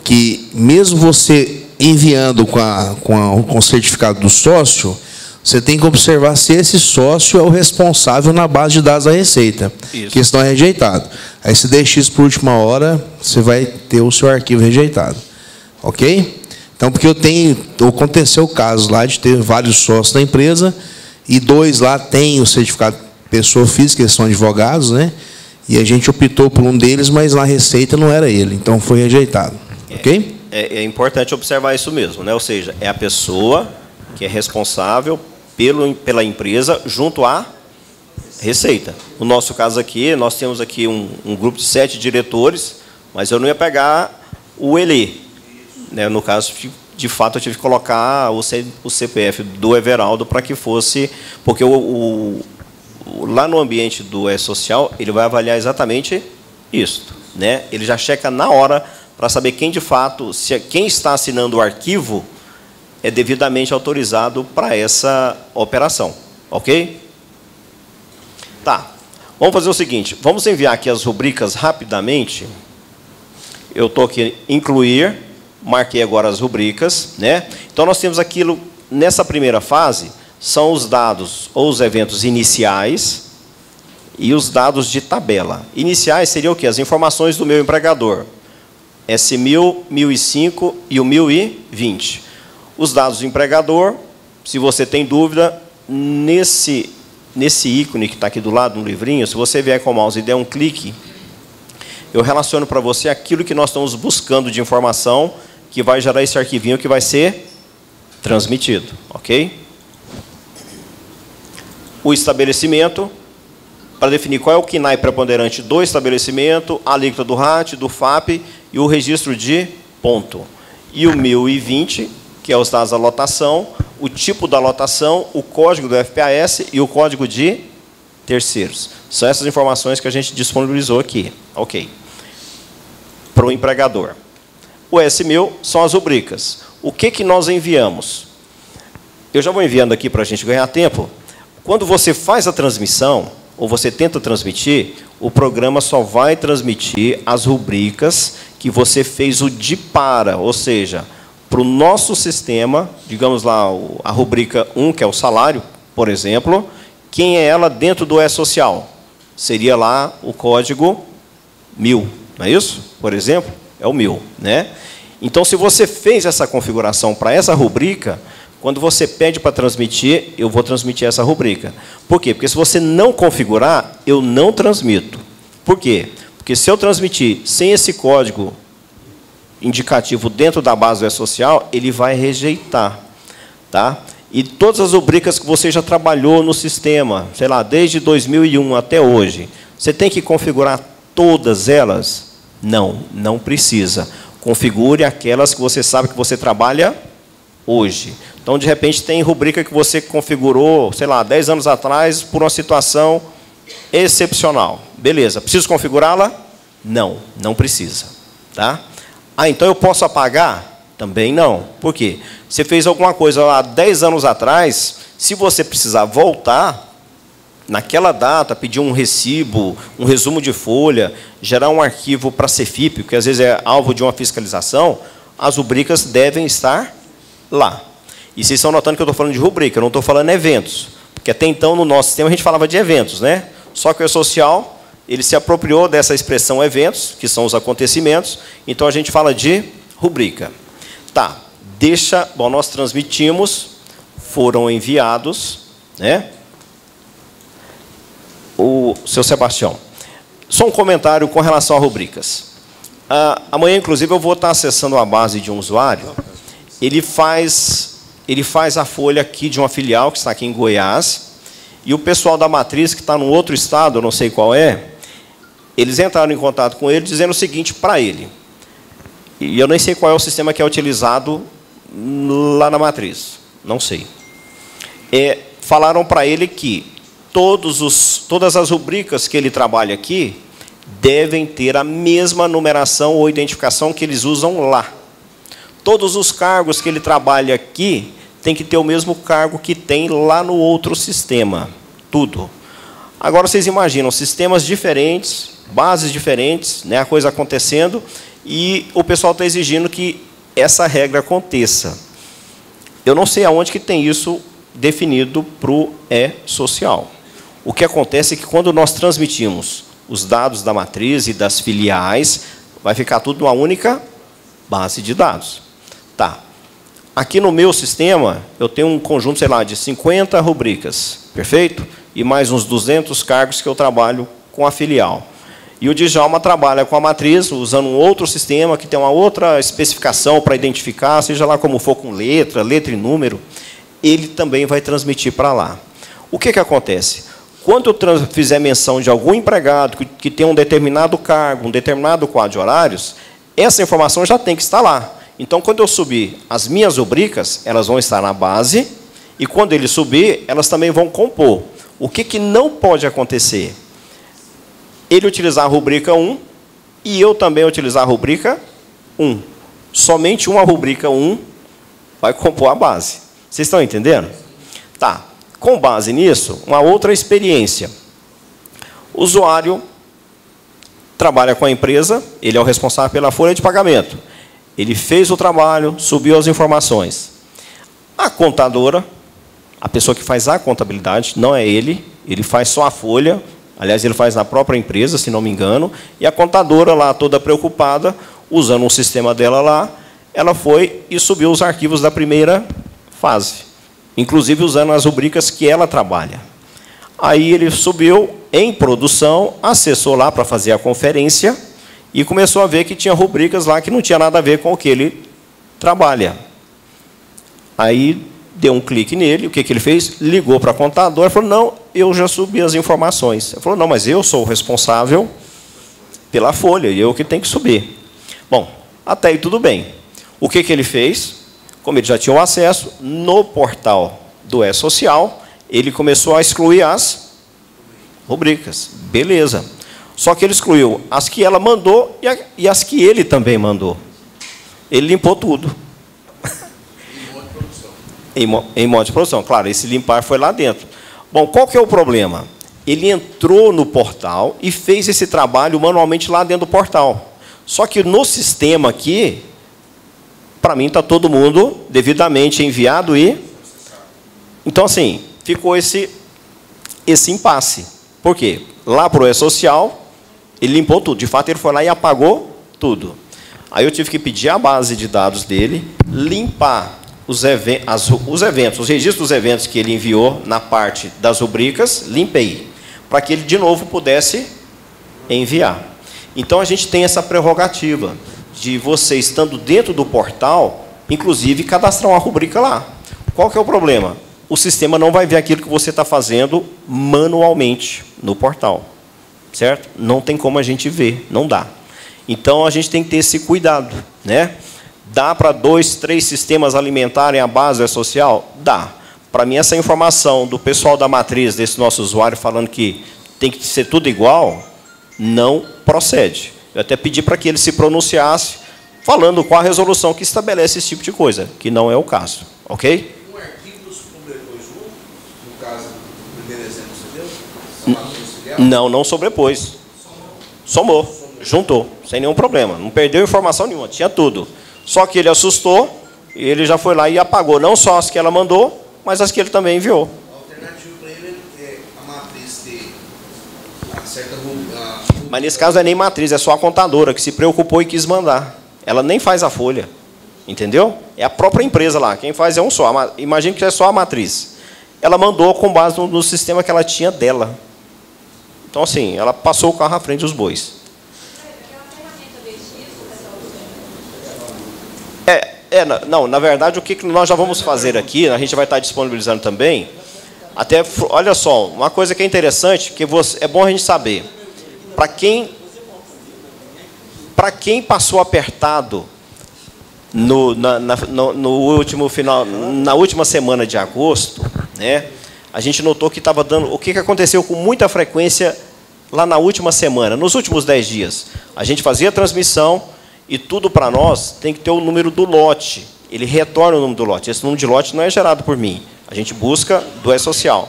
que, mesmo você enviando com o certificado do sócio, você tem que observar se esse sócio é o responsável na base de dados da Receita. Isso. Que senão é rejeitado. Aí, se deixa isso por última hora, você vai ter o seu arquivo rejeitado. Ok? Então, porque aconteceu o caso lá de ter vários sócios da empresa e 2 lá têm o certificado de pessoa física, eles são advogados, né? E a gente optou por um deles, mas na Receita não era ele. Então, foi rejeitado. Ok? É importante observar isso mesmo, né? Ou seja, é a pessoa que é responsável pela empresa junto à Receita. No nosso caso aqui, nós temos aqui um grupo de 7 diretores, mas eu não ia pegar o ELE. Né? No caso, de fato, eu tive que colocar o CPF do Everaldo para que fosse... Porque lá no ambiente do E-Social, ele vai avaliar exatamente isso. Né? Ele já checa na hora para saber quem, de fato, quem está assinando o arquivo é devidamente autorizado para essa operação. Ok? Tá. Vamos fazer o seguinte. Vamos enviar aqui as rubricas rapidamente. Eu estou aqui em incluir. Marquei agora as rubricas, né? Então, nós temos aquilo, nessa primeira fase, são os dados ou os eventos iniciais e os dados de tabela. Iniciais seriam o quê? As informações do meu empregador. S1000, 1005 e o 1020. Os dados do empregador, se você tem dúvida, nesse ícone que está aqui do lado no livrinho, se você vier com o mouse e der um clique, eu relaciono para você aquilo que nós estamos buscando de informação, que vai gerar esse arquivinho que vai ser transmitido, ok? O estabelecimento, para definir qual é o KNAI preponderante do estabelecimento, a alíquota do RAT, do FAP e o registro de ponto. E o 1020, que é os dados da lotação, o tipo da lotação, o código do FPAS e o código de terceiros. São essas informações que a gente disponibilizou aqui, ok? Para o empregador. O S1000 são as rubricas. O que nós enviamos? Eu já vou enviando aqui para a gente ganhar tempo. Quando você faz a transmissão, ou você tenta transmitir, o programa só vai transmitir as rubricas que você fez o de para, ou seja, para o nosso sistema, digamos lá, a rubrica 1, que é o salário, por exemplo, quem é ela dentro do E-Social? Seria lá o código 1000, não é isso? Por exemplo, é o 1000, né? Então, se você fez essa configuração para essa rubrica, quando você pede para transmitir, eu vou transmitir essa rubrica. Por quê? Porque se você não configurar, eu não transmito. Por quê? Porque se eu transmitir sem esse código indicativo dentro da base do E-Social, ele vai rejeitar. Tá? E todas as rubricas que você já trabalhou no sistema, sei lá, desde 2001 até hoje, você tem que configurar todas elas? Não, não precisa. Configure aquelas que você sabe que você trabalha hoje. Então, de repente, tem rubrica que você configurou, sei lá, 10 anos atrás, por uma situação excepcional. Beleza, preciso configurá-la? Não, não precisa. Tá? Ah, então eu posso apagar? Também não. Por quê? Você fez alguma coisa lá 10 anos atrás, se você precisar voltar, naquela data, pedir um recibo, um resumo de folha, gerar um arquivo para a Cefip, que às vezes é alvo de uma fiscalização, as rubricas devem estar lá. E vocês estão notando que eu estou falando de rubrica, eu não estou falando eventos. Porque até então, no nosso sistema, a gente falava de eventos, né? Só que o E-Social, ele se apropriou dessa expressão eventos, que são os acontecimentos, então a gente fala de rubrica. Tá, bom, nós transmitimos, foram enviados, né? O seu Sebastião. Só um comentário com relação a rubricas. Amanhã, inclusive, eu vou estar acessando a base de um usuário. Ele faz a folha aqui de uma filial que está aqui em Goiás, e o pessoal da matriz, que está num outro estado, eu não sei qual é, eles entraram em contato com ele dizendo o seguinte para ele, e eu nem sei qual é o sistema que é utilizado lá na matriz, não sei. Falaram para ele que todas as rubricas que ele trabalha aqui devem ter a mesma numeração ou identificação que eles usam lá. Todos os cargos que ele trabalha aqui tem que ter o mesmo cargo que tem lá no outro sistema. Tudo. Agora, vocês imaginam, sistemas diferentes, bases diferentes, né, a coisa acontecendo, e o pessoal está exigindo que essa regra aconteça. Eu não sei aonde que tem isso definido para o E-Social. O que acontece é que, quando nós transmitimos os dados da matriz e das filiais, vai ficar tudo numa única base de dados. Tá. Aqui no meu sistema, eu tenho um conjunto, sei lá, de 50 rubricas, perfeito? E mais uns 200 cargos que eu trabalho com a filial. E o Djalma trabalha com a matriz, usando um outro sistema, que tem uma outra especificação para identificar, seja lá como for, com letra e número, ele também vai transmitir para lá. O que acontece? Quando eu fizer menção de algum empregado que tem um determinado cargo, um determinado quadro de horários, essa informação já tem que estar lá. Então, quando eu subir as minhas rubricas, elas vão estar na base, e quando ele subir, elas também vão compor. O que não pode acontecer? Ele utilizar a rubrica 1 e eu também utilizar a rubrica 1. Somente uma rubrica 1 vai compor a base. Vocês estão entendendo? Tá. Com base nisso, uma outra experiência. O usuário trabalha com a empresa, ele é o responsável pela folha de pagamento. Ele fez o trabalho, subiu as informações. A contadora, a pessoa que faz a contabilidade, não é ele faz só a folha, aliás, ele faz na própria empresa, se não me engano, e a contadora lá, toda preocupada, usando um sistema dela lá, ela foi e subiu os arquivos da primeira fase, inclusive usando as rubricas que ela trabalha. Aí ele subiu em produção, acessou lá para fazer a conferência e começou a ver que tinha rubricas lá que não tinha nada a ver com o que ele trabalha. Aí deu um clique nele, o que ele fez? Ligou para a contadora e falou, não, eu já subi as informações. Ele falou, não, mas eu sou o responsável pela folha, e eu que tenho que subir. Bom, até aí tudo bem. O que ele fez? Como ele já tinha o acesso, no portal do E-Social, ele começou a excluir as rubricas. Beleza. Só que ele excluiu as que ela mandou e as que ele também mandou. Ele limpou tudo. Em modo de produção. Claro, esse limpar foi lá dentro. Bom, qual que é o problema? Ele entrou no portal e fez esse trabalho manualmente lá dentro do portal. Só que no sistema aqui, para mim, está todo mundo devidamente enviado e... Então, assim, ficou esse impasse. Por quê? Lá para o E-Social, ele limpou tudo. De fato, ele foi lá e apagou tudo. Aí eu tive que pedir a base de dados dele, limpar os eventos, os registros dos eventos que ele enviou na parte das rubricas, limpei, para que ele, de novo, pudesse enviar. Então, a gente tem essa prerrogativa de você, estando dentro do portal, inclusive, cadastrar uma rubrica lá. Qual que é o problema? O sistema não vai ver aquilo que você está fazendo manualmente no portal. Certo? Não tem como a gente ver, não dá. Então, a gente tem que ter esse cuidado, né? Dá para 2, 3 sistemas alimentarem a base social? Dá. Para mim, essa informação do pessoal da matriz, desse nosso usuário, falando que tem que ser tudo igual, não procede. Eu até pedi para que ele se pronunciasse, falando qual a resolução que estabelece esse tipo de coisa, que não é o caso. Ok? Um arquivo não se sobrepôs no caso do primeiro exemplo que você deu? Não, não sobrepôs. Somou, juntou, sem nenhum problema. Não perdeu informação nenhuma, tinha tudo. Só que ele assustou, e ele já foi lá e apagou não só as que ela mandou, mas as que ele também enviou. A alternativa para ele é a matriz ter a certa... Mas nesse caso não é nem matriz, é só a contadora que se preocupou e quis mandar. Ela nem faz a folha, entendeu? É a própria empresa lá, quem faz é um só. Imagina que é só a matriz. Ela mandou com base no sistema que ela tinha dela. Então, assim, ela passou o carro à frente dos bois. Não, na verdade, o que nós já vamos fazer aqui, a gente vai estar disponibilizando também, até, olha só, uma coisa que é interessante, que é bom a gente saber, para quem passou apertado no último final, na última semana de agosto, né, a gente notou que estava dando, o que aconteceu com muita frequência lá na última semana, nos últimos 10 dias, a gente fazia a transmissão, e tudo para nós tem que ter o número do lote. Ele retorna o número do lote. Esse número de lote não é gerado por mim. A gente busca do E-Social.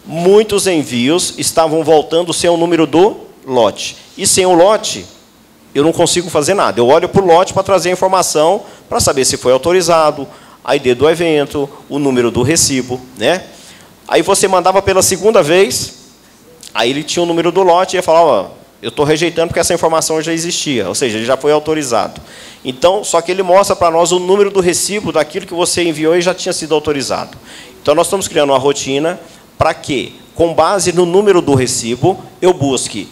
Muitos envios estavam voltando sem o número do lote. E sem o lote, eu não consigo fazer nada. Eu olho para o lote para trazer a informação, para saber se foi autorizado, a ID do evento, o número do recibo, né? Aí você mandava pela segunda vez, aí ele tinha o número do lote e ia falar, ó, eu estou rejeitando porque essa informação já existia, ou seja, ele já foi autorizado. Então, só que ele mostra para nós o número do recibo daquilo que você enviou e já tinha sido autorizado. Então, nós estamos criando uma rotina para que, com base no número do recibo, eu busque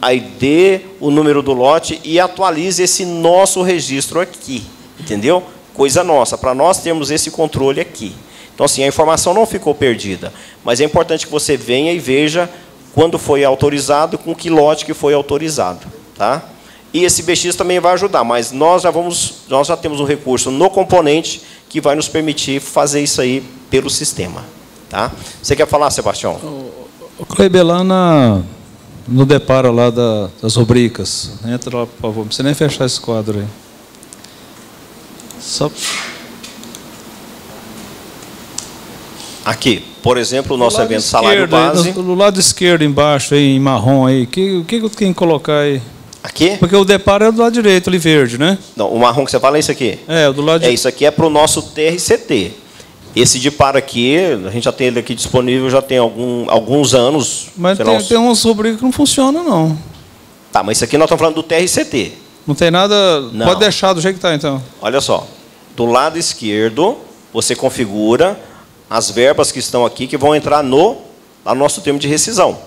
a ID, o número do lote e atualize esse nosso registro aqui. Entendeu? Coisa nossa, para nós termos esse controle aqui. Então, assim, a informação não ficou perdida, mas é importante que você venha e veja quando foi autorizado, com que lote que foi autorizado. Tá? E esse BX também vai ajudar, mas nós já temos um recurso no componente que vai nos permitir fazer isso aí pelo sistema. Tá? Você quer falar, Sebastião? O Cleibelana, no deparo lá das rubricas. Entra lá, por favor. Não precisa nem fechar esse quadro aí. Só... Aqui, por exemplo, o nosso evento salário base. Do lado esquerdo, embaixo, aí, em marrom, aí, o que eu tenho que colocar aí? Aqui? Porque o deparo é do lado direito, ali verde, né? Não, o marrom que você fala é isso aqui? É, do lado isso aqui é para o nosso TRCT. Esse deparo aqui, a gente já tem ele aqui disponível, já tem alguns anos. Mas tem umas rubricas que não funcionam, não. Tá, mas isso aqui nós estamos falando do TRCT. Não tem nada... Não. Pode deixar do jeito que está, então. Olha só. Do lado esquerdo, você configura as verbas que estão aqui, que vão entrar no nosso termo de rescisão.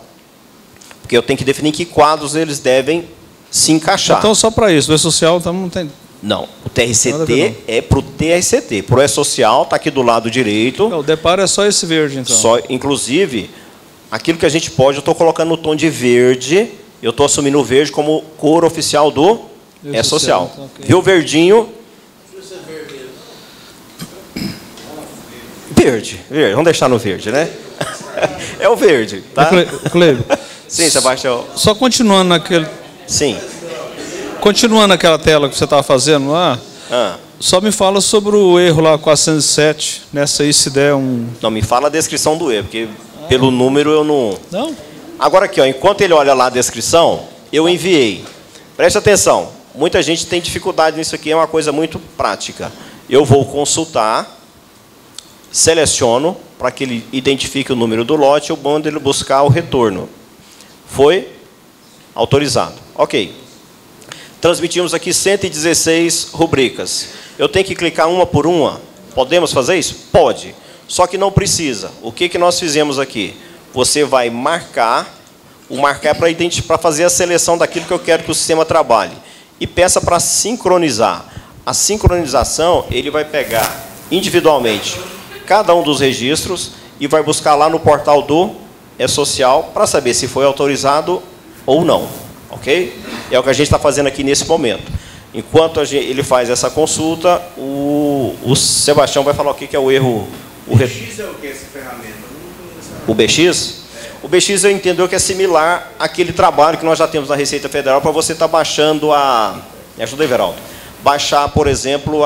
Porque eu tenho que definir que quadros eles devem se encaixar. Então, só para isso. O E-Social então, não tem... Não. O TRCT é para o TRCT. Para o E-Social, está aqui do lado direito. O deparo é só esse verde, então. Só, inclusive, aquilo que a gente pode, eu estou colocando no tom de verde, eu estou assumindo o verde como cor oficial do E-Social. Então, okay. Viu o verdinho? Verde. Vamos deixar no verde, né? É o verde, tá? Cleber. Sim, Sebastião. Só continuando naquele... Sim. Continuando naquela tela que você estava fazendo lá, só me fala sobre o erro lá 407, nessa aí se der um... Não, me fala a descrição do erro, porque pelo número eu não... Não? Agora aqui, ó, enquanto ele olha lá a descrição, eu enviei. Preste atenção, muita gente tem dificuldade nisso aqui, é uma coisa muito prática. Eu vou consultar, seleciono para que ele identifique o número do lote, eu mando ele buscar o retorno. Foi autorizado. Ok. Transmitimos aqui 116 rubricas. Eu tenho que clicar uma por uma? Podemos fazer isso? Pode. Só que não precisa. O que nós fizemos aqui? Você vai marcar, o marcar é para fazer a seleção daquilo que eu quero que o sistema trabalhe. E peça para sincronizar. A sincronização, ele vai pegar individualmente cada um dos registros e vai buscar lá no portal do E-Social para saber se foi autorizado ou não. Ok? É o que a gente está fazendo aqui nesse momento. Enquanto ele faz essa consulta, o Sebastião vai falar o que é o erro. O BX é o que essa ferramenta? O BX? O BX eu entendo que é similar àquele trabalho que nós já temos na Receita Federal para você estar baixando a... Me ajuda aí, Veraldo. Baixar, por exemplo,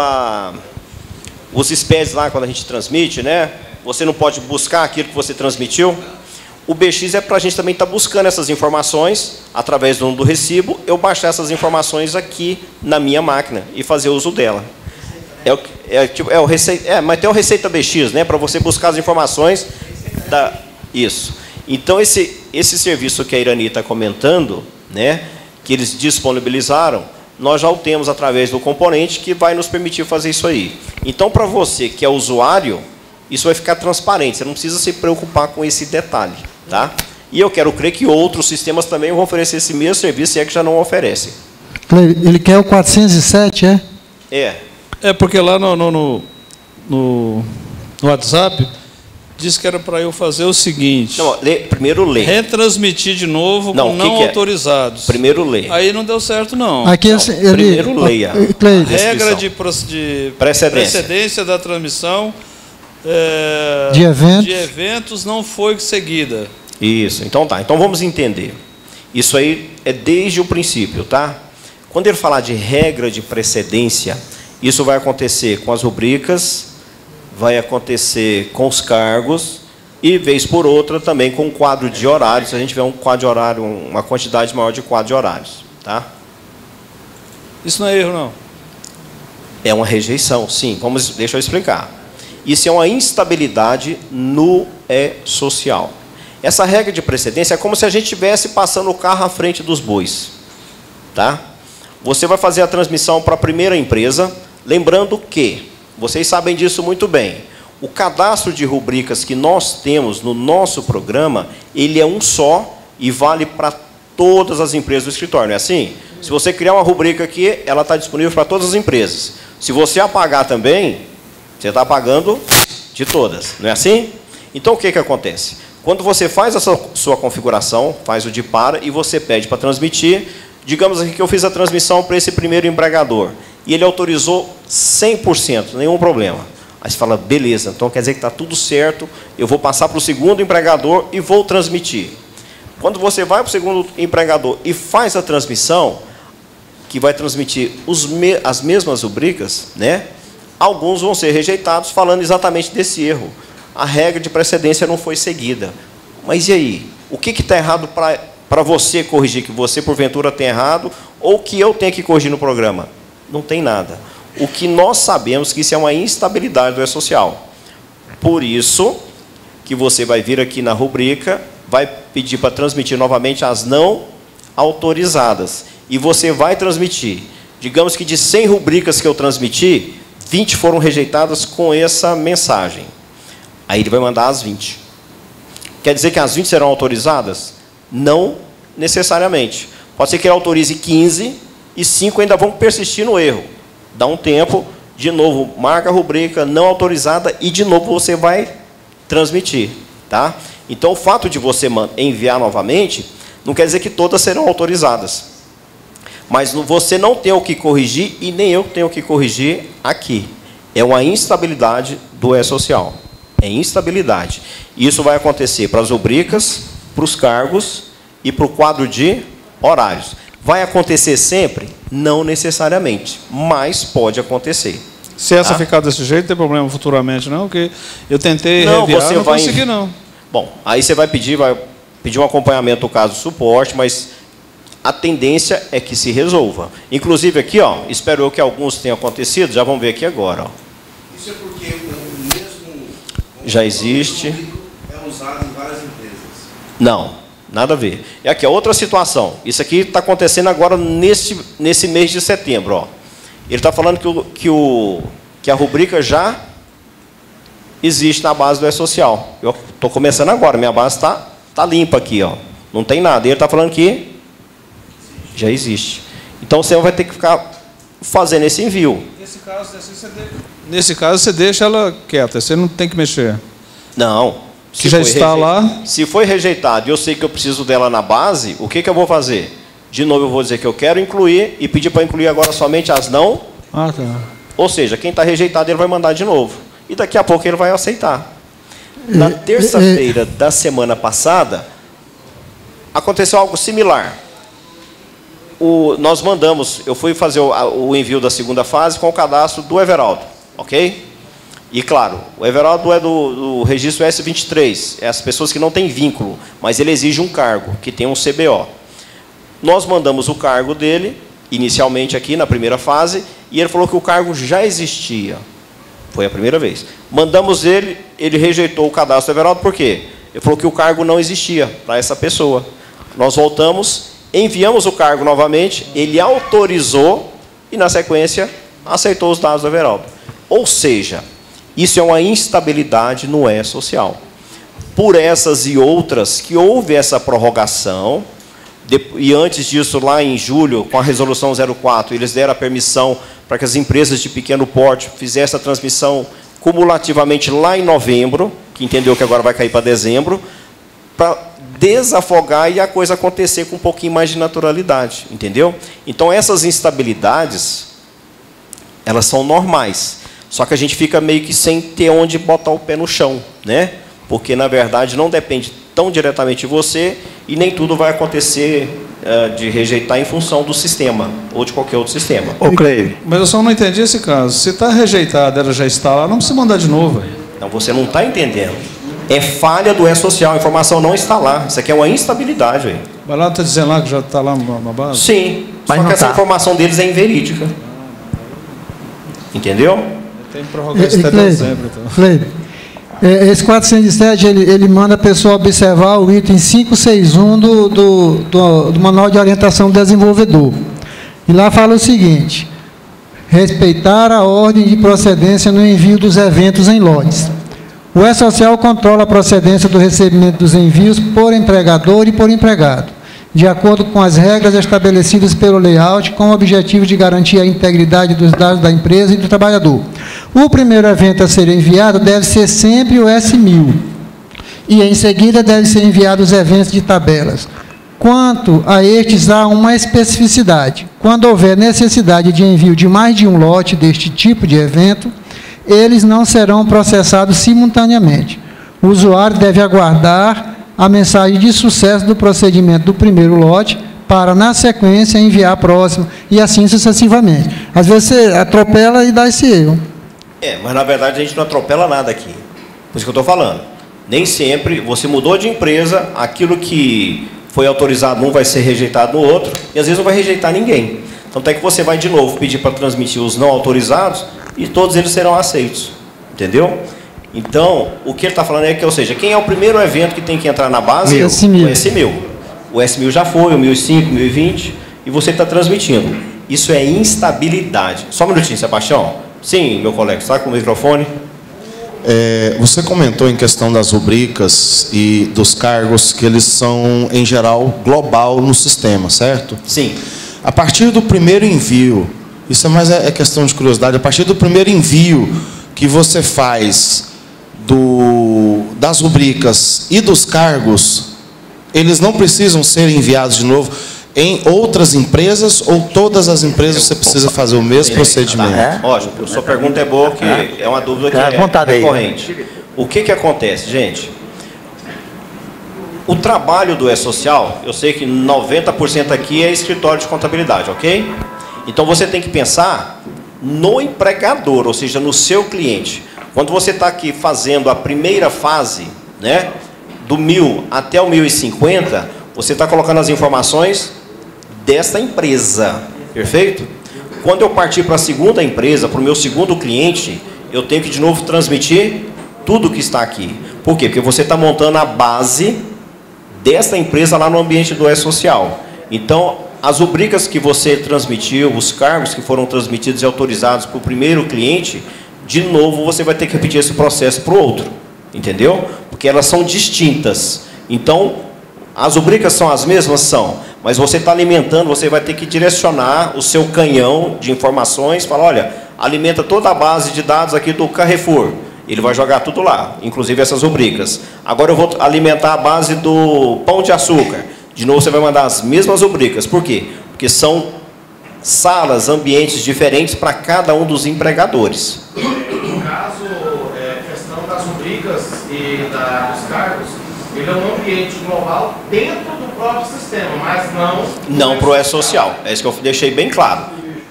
os SPEDs lá quando a gente transmite, né? Você não pode buscar aquilo que você transmitiu. O BX é para a gente também estar buscando essas informações através do recibo, eu baixar essas informações aqui na minha máquina e fazer uso dela. Mas tem o Receita BX, né? Para você buscar as informações da... Isso. Então, esse serviço que a Irani está comentando, né? Que eles disponibilizaram, nós já o temos através do componente que vai nos permitir fazer isso aí. Então, para você que é usuário, isso vai ficar transparente, você não precisa se preocupar com esse detalhe. Tá? E eu quero crer que outros sistemas também vão oferecer esse mesmo serviço, se é que já não oferecem. Ele quer o 407, é? É porque lá no WhatsApp diz que era para eu fazer o seguinte. Não, primeiro lê. Retransmitir de novo com não autorizados. Primeiro lê. Aí não deu certo, não. Aqui não, primeiro leia. A regra de precedência da transmissão de eventos não foi seguida. Isso, então tá. Então vamos entender. Isso aí é desde o princípio, tá? Quando ele falar de regra de precedência, isso vai acontecer com as rubricas, vai acontecer com os cargos e, vez por outra, também com o quadro de horários. Se a gente tiver um quadro de horário, uma quantidade maior de quadro de horários, tá? Isso não é erro, não? É uma rejeição, sim. Deixa eu explicar. Isso é uma instabilidade no E-Social. Essa regra de precedência é como se a gente estivesse passando o carro à frente dos bois. Tá? Você vai fazer a transmissão para a primeira empresa, lembrando que, vocês sabem disso muito bem, o cadastro de rubricas que nós temos no nosso programa, ele é um só e vale para todas as empresas do escritório, não é assim? Se você criar uma rubrica aqui, ela está disponível para todas as empresas. Se você apagar também, você está apagando de todas, não é assim? Então, o que acontece? Quando você faz a sua configuração, faz o depara e você pede para transmitir, digamos aqui que eu fiz a transmissão para esse primeiro empregador, e ele autorizou 100%, nenhum problema. Aí você fala, beleza, então quer dizer que está tudo certo, eu vou passar para o segundo empregador e vou transmitir. Quando você vai para o segundo empregador e faz a transmissão, que vai transmitir as mesmas rubricas, né? Alguns vão ser rejeitados falando exatamente desse erro. a regra de precedência não foi seguida. Mas e aí? O que está errado para você corrigir, que você, porventura, tem errado, ou que eu tenho que corrigir no programa? Não tem nada. O que nós sabemos que isso é uma instabilidade do E-Social. Por isso que você vai vir aqui na rubrica, vai pedir para transmitir novamente as não autorizadas. E você vai transmitir. Digamos que de 100 rubricas que eu transmiti, 20 foram rejeitadas com essa mensagem. Aí ele vai mandar as 20. Quer dizer que as 20 serão autorizadas? Não necessariamente. Pode ser que ele autorize 15 e 5 ainda vão persistir no erro. Dá um tempo, de novo, marca a rubrica não autorizada e de novo você vai transmitir. Tá? Então, o fato de você enviar novamente, não quer dizer que todas serão autorizadas. Mas você não tem o que corrigir e nem eu tenho o que corrigir aqui. É uma instabilidade do E-Social. É instabilidade. Isso vai acontecer para as rubricas, para os cargos e para o quadro de horários. Vai acontecer sempre? Não necessariamente, mas pode acontecer. Se essa ficar desse jeito, não tem problema futuramente, não? Porque eu tentei reviar, não consegui, não. Bom, aí você vai pedir um acompanhamento do caso de suporte, mas a tendência é que se resolva. Inclusive aqui, ó, espero eu que alguns tenham acontecido, já vamos ver aqui agora. Ó. Isso é porque o mesmo já existe. É usado em várias empresas. Não, nada a ver. E aqui, outra situação. Isso aqui está acontecendo agora nesse mês de setembro. Ó. Ele está falando que a rubrica já existe na base do E-Social. Eu estou começando agora, minha base está limpa aqui. Ó. Não tem nada. E ele está falando que já existe. Então, você vai ter que ficar fazendo esse envio. Nesse caso, você deixa ela quieta, você não tem que mexer. Não. Se já está lá. Se foi rejeitado e eu sei que eu preciso dela na base, o que eu vou fazer? De novo, eu vou dizer que eu quero incluir e pedir para incluir agora somente as não. Ah, tá. Ou seja, quem está rejeitado, ele vai mandar de novo. E daqui a pouco ele vai aceitar. Na terça-feira da semana passada, aconteceu algo similar. Nós mandamos, eu fui fazer o envio da segunda fase com o cadastro do Everaldo, ok? E claro, o Everaldo é do registro S23, é as pessoas que não têm vínculo, mas ele exige um cargo, que tem um CBO. Nós mandamos o cargo dele, inicialmente aqui na primeira fase, e ele falou que o cargo já existia. Foi a primeira vez. Mandamos ele rejeitou o cadastro do Everaldo, por quê? Ele falou que o cargo não existia para essa pessoa. Nós voltamos, enviamos o cargo novamente, ele autorizou e, na sequência, aceitou os dados do Everaldo. Ou seja, isso é uma instabilidade no E-Social. Por essas e outras que houve essa prorrogação, e antes disso, lá em julho, com a resolução 04, eles deram a permissão para que as empresas de pequeno porte fizessem a transmissão cumulativamente lá em novembro, que entendeu que agora vai cair para dezembro, para desafogar e a coisa acontecer com um pouquinho mais de naturalidade, entendeu? Então, essas instabilidades, elas são normais, só que a gente fica meio que sem ter onde botar o pé no chão, né? Porque, na verdade, não depende tão diretamente de você e nem tudo vai acontecer de rejeitar em função do sistema ou de qualquer outro sistema. Ô, Cleide. Mas eu só não entendi esse caso. Se está rejeitada, ela já está lá, não precisa mandar de novo. Não, você não está entendendo. É falha do E-Social, a informação não está lá. Isso aqui é uma instabilidade. Véio. Mas lá está dizendo lá que já está lá na base? Sim, mas só que essa informação deles é inverídica. Entendeu? Tem prorrogação até dezembro. Então. Cleide, esse 407, ele manda a pessoa observar o item 561 do Manual de Orientação do Desenvolvedor. E lá fala o seguinte: respeitar a ordem de procedência no envio dos eventos em lotes. O E-Social controla a procedência do recebimento dos envios por empregador e por empregado, de acordo com as regras estabelecidas pelo layout, com o objetivo de garantir a integridade dos dados da empresa e do trabalhador. O primeiro evento a ser enviado deve ser sempre o S1000, e em seguida deve ser enviado os eventos de tabelas. Quanto a estes, há uma especificidade. Quando houver necessidade de envio de mais de um lote deste tipo de evento, eles não serão processados simultaneamente. O usuário deve aguardar a mensagem de sucesso do procedimento do primeiro lote para, na sequência, enviar a próxima, e assim sucessivamente. Às vezes você atropela e dá esse erro. Mas na verdade a gente não atropela nada aqui. Por isso que eu estou falando. Nem sempre você mudou de empresa, aquilo que foi autorizado num vai ser rejeitado no outro, e às vezes não vai rejeitar ninguém. Então até que você vai de novo pedir para transmitir os não autorizados e todos eles serão aceitos. Entendeu? Então, o que ele está falando é que, ou seja, quem é o primeiro evento que tem que entrar na base? O S1000. O S1000 já foi, o 1005, 1020, e você está transmitindo. Isso é instabilidade. Só um minutinho, Sebastião. Sim, meu colega, está com o microfone? Você comentou em questão das rubricas e dos cargos que eles são, em geral, global no sistema, certo? Sim. A partir do primeiro envio, isso é mais questão de curiosidade, a partir do primeiro envio que você faz das rubricas e dos cargos, eles não precisam ser enviados de novo em outras empresas ou todas as empresas você precisa fazer o mesmo procedimento? Lógico, sua pergunta é boa, que é uma dúvida que é recorrente. O que acontece, gente? O trabalho do E-Social, eu sei que 90% aqui é escritório de contabilidade, ok? Então você tem que pensar no empregador, ou seja, no seu cliente. Quando você está aqui fazendo a primeira fase, né, do 1000 até o 1050, você está colocando as informações desta empresa, perfeito? Quando eu partir para a segunda empresa, para o meu segundo cliente, eu tenho que de novo transmitir tudo que está aqui. Por quê? Porque você está montando a base desta empresa lá no ambiente do E-Social. Então, as rubricas que você transmitiu, os cargos que foram transmitidos e autorizados para o primeiro cliente, de novo você vai ter que repetir esse processo para o outro. Entendeu? Porque elas são distintas. Então, as rubricas são as mesmas? São. Mas você está alimentando, você vai ter que direcionar o seu canhão de informações, falar, olha, alimenta toda a base de dados aqui do Carrefour. Ele vai jogar tudo lá, inclusive essas rubricas. Agora eu vou alimentar a base do Pão de Açúcar. De novo você vai mandar as mesmas rubricas. Por quê? Porque são salas, ambientes diferentes para cada um dos empregadores. No caso, questão das rubricas e dos cargos, ele é um ambiente global dentro do próprio sistema, mas não... Não para o E-Social. É isso que eu deixei bem claro.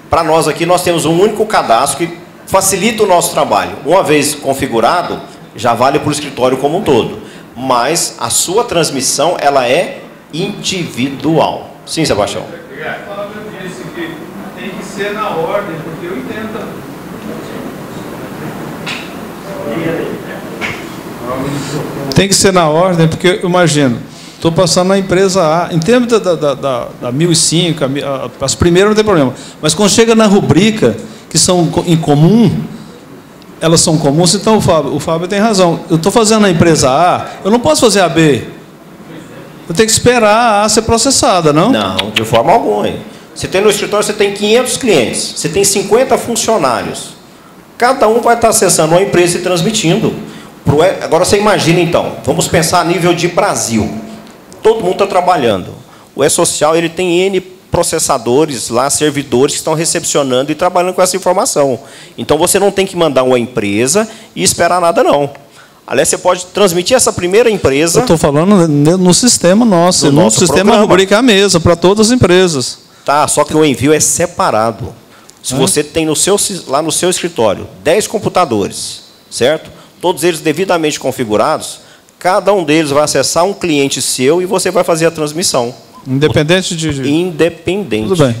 Para nós aqui, nós temos um único cadastro que facilita o nosso trabalho. Uma vez configurado, já vale para o escritório como um todo. Mas a sua transmissão, ela é individual. Sim, Sebastião? Eu disse que tem que ser na ordem, porque eu entendo. Tem que ser na ordem, porque eu imagino, estou passando na empresa A, em termos da 1005, as primeiras não tem problema, mas quando chega na rubrica, que são em comum, elas são comuns, então o Fábio tem razão. Eu estou fazendo na empresa A, eu não posso fazer a B. Eu tenho que esperar a A ser processada, não? Não, de forma alguma. Você tem no escritório, você tem 500 clientes, você tem 50 funcionários. Cada um vai estar acessando uma empresa e transmitindo. Agora você imagina então, vamos pensar a nível de Brasil. Todo mundo está trabalhando. O E-Social, ele tem N processadores lá, servidores que estão recepcionando e trabalhando com essa informação. Então você não tem que mandar uma empresa e esperar nada não. Aliás, você pode transmitir essa primeira empresa... Eu estou falando no sistema nosso. No sistema rubrica a mesa, para todas as empresas. Tá, só que o envio é separado. Se você tem lá no seu escritório 10 computadores, certo? Todos eles devidamente configurados, cada um deles vai acessar um cliente seu e você vai fazer a transmissão. Independente de... Independente. Tudo bem.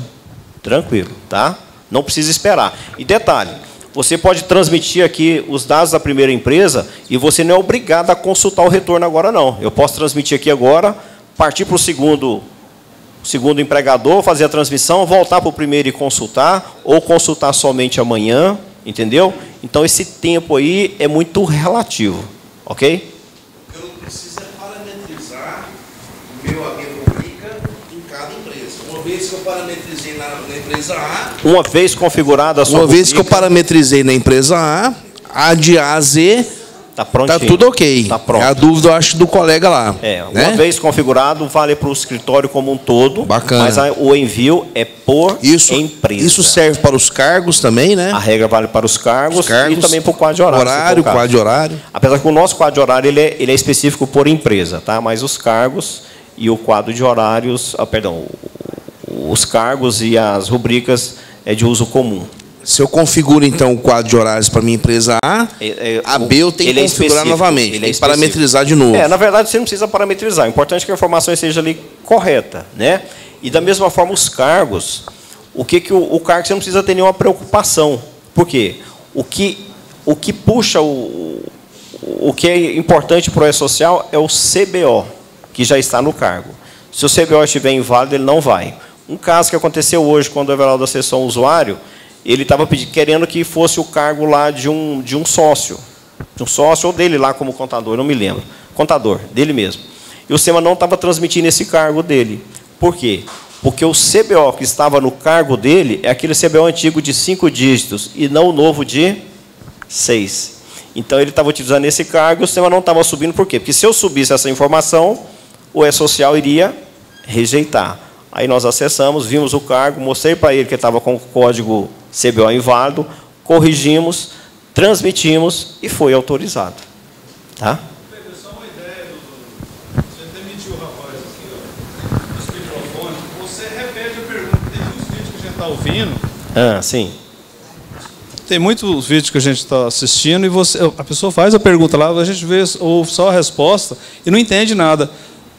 Tranquilo, tá? Não precisa esperar. E detalhe, você pode transmitir aqui os dados da primeira empresa e você não é obrigado a consultar o retorno agora, não. Eu posso transmitir aqui agora, partir para o segundo empregador, fazer a transmissão, voltar para o primeiro e consultar, ou consultar somente amanhã, entendeu? Então, esse tempo aí é muito relativo, ok? Eu não preciso parametrizar a minha rubrica em cada empresa. Uma vez que eu parametrizei na empresa A... Uma vez configurada a sua rubrica... Uma vez que eu parametrizei na empresa A de A a Z... Está tudo ok. Tá pronto. É a dúvida, eu acho, do colega lá. Uma vez configurado, vale para o escritório como um todo. Bacana. Mas o envio é por empresa. Isso serve para os cargos também, né? A regra vale para os cargos e também para o quadro de horário. Quadro de horário. Apesar que o nosso quadro de horário ele é específico por empresa, tá? Mas os cargos e o quadro de horários, os cargos e as rubricas é de uso comum. Se eu configuro, então, o quadro de horários para minha empresa A, a B eu tenho que configurar novamente, tem que parametrizar de novo. Na verdade, você não precisa parametrizar. O importante é que a informação esteja ali correta, né? E, da mesma forma, os cargos, o cargo você não precisa ter nenhuma preocupação. Por quê? O que puxa, o que é importante para o E-Social é o CBO, que já está no cargo. Se o CBO estiver inválido, ele não vai. Um caso que aconteceu hoje, quando o Everaldo acessou um usuário, ele estava querendo que fosse o cargo lá de um sócio. De um sócio ou dele lá como contador, não me lembro. Contador, dele mesmo. E o sistema não estava transmitindo esse cargo dele. Por quê? Porque o CBO que estava no cargo dele é aquele CBO antigo de 5 dígitos e não o novo de 6. Então, ele estava utilizando esse cargo e o sistema não estava subindo. Por quê? Porque se eu subisse essa informação, o E-Social iria rejeitar. Aí nós acessamos, vimos o cargo, mostrei para ele que estava com o código CBO inválido, corrigimos, transmitimos e foi autorizado. Tá? Só uma ideia, doutor. Você demitiu o rapaz aqui, ó, dos microfones. Você repete a pergunta. Tem muitos vídeos que a gente está ouvindo. Sim. Tem muitos vídeos que a gente está assistindo e a pessoa faz a pergunta lá, a gente vê ouve só a resposta e não entende nada.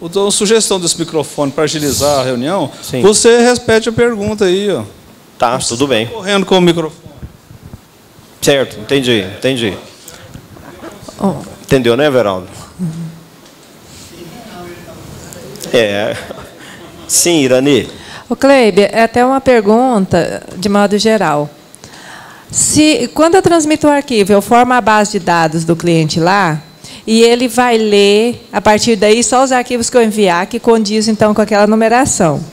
Uma sugestão desse microfone para agilizar a reunião, sim, você repete a pergunta aí, ó. Tá, tudo bem. Correndo com o microfone. Certo, entendi. Entendeu, né, Everaldo? Sim, Irani. O Cleibe, é até uma pergunta de modo geral. Quando eu transmito o arquivo, eu formo a base de dados do cliente lá, e ele vai ler, a partir daí, só os arquivos que eu enviar, que condizem, então, com aquela numeração.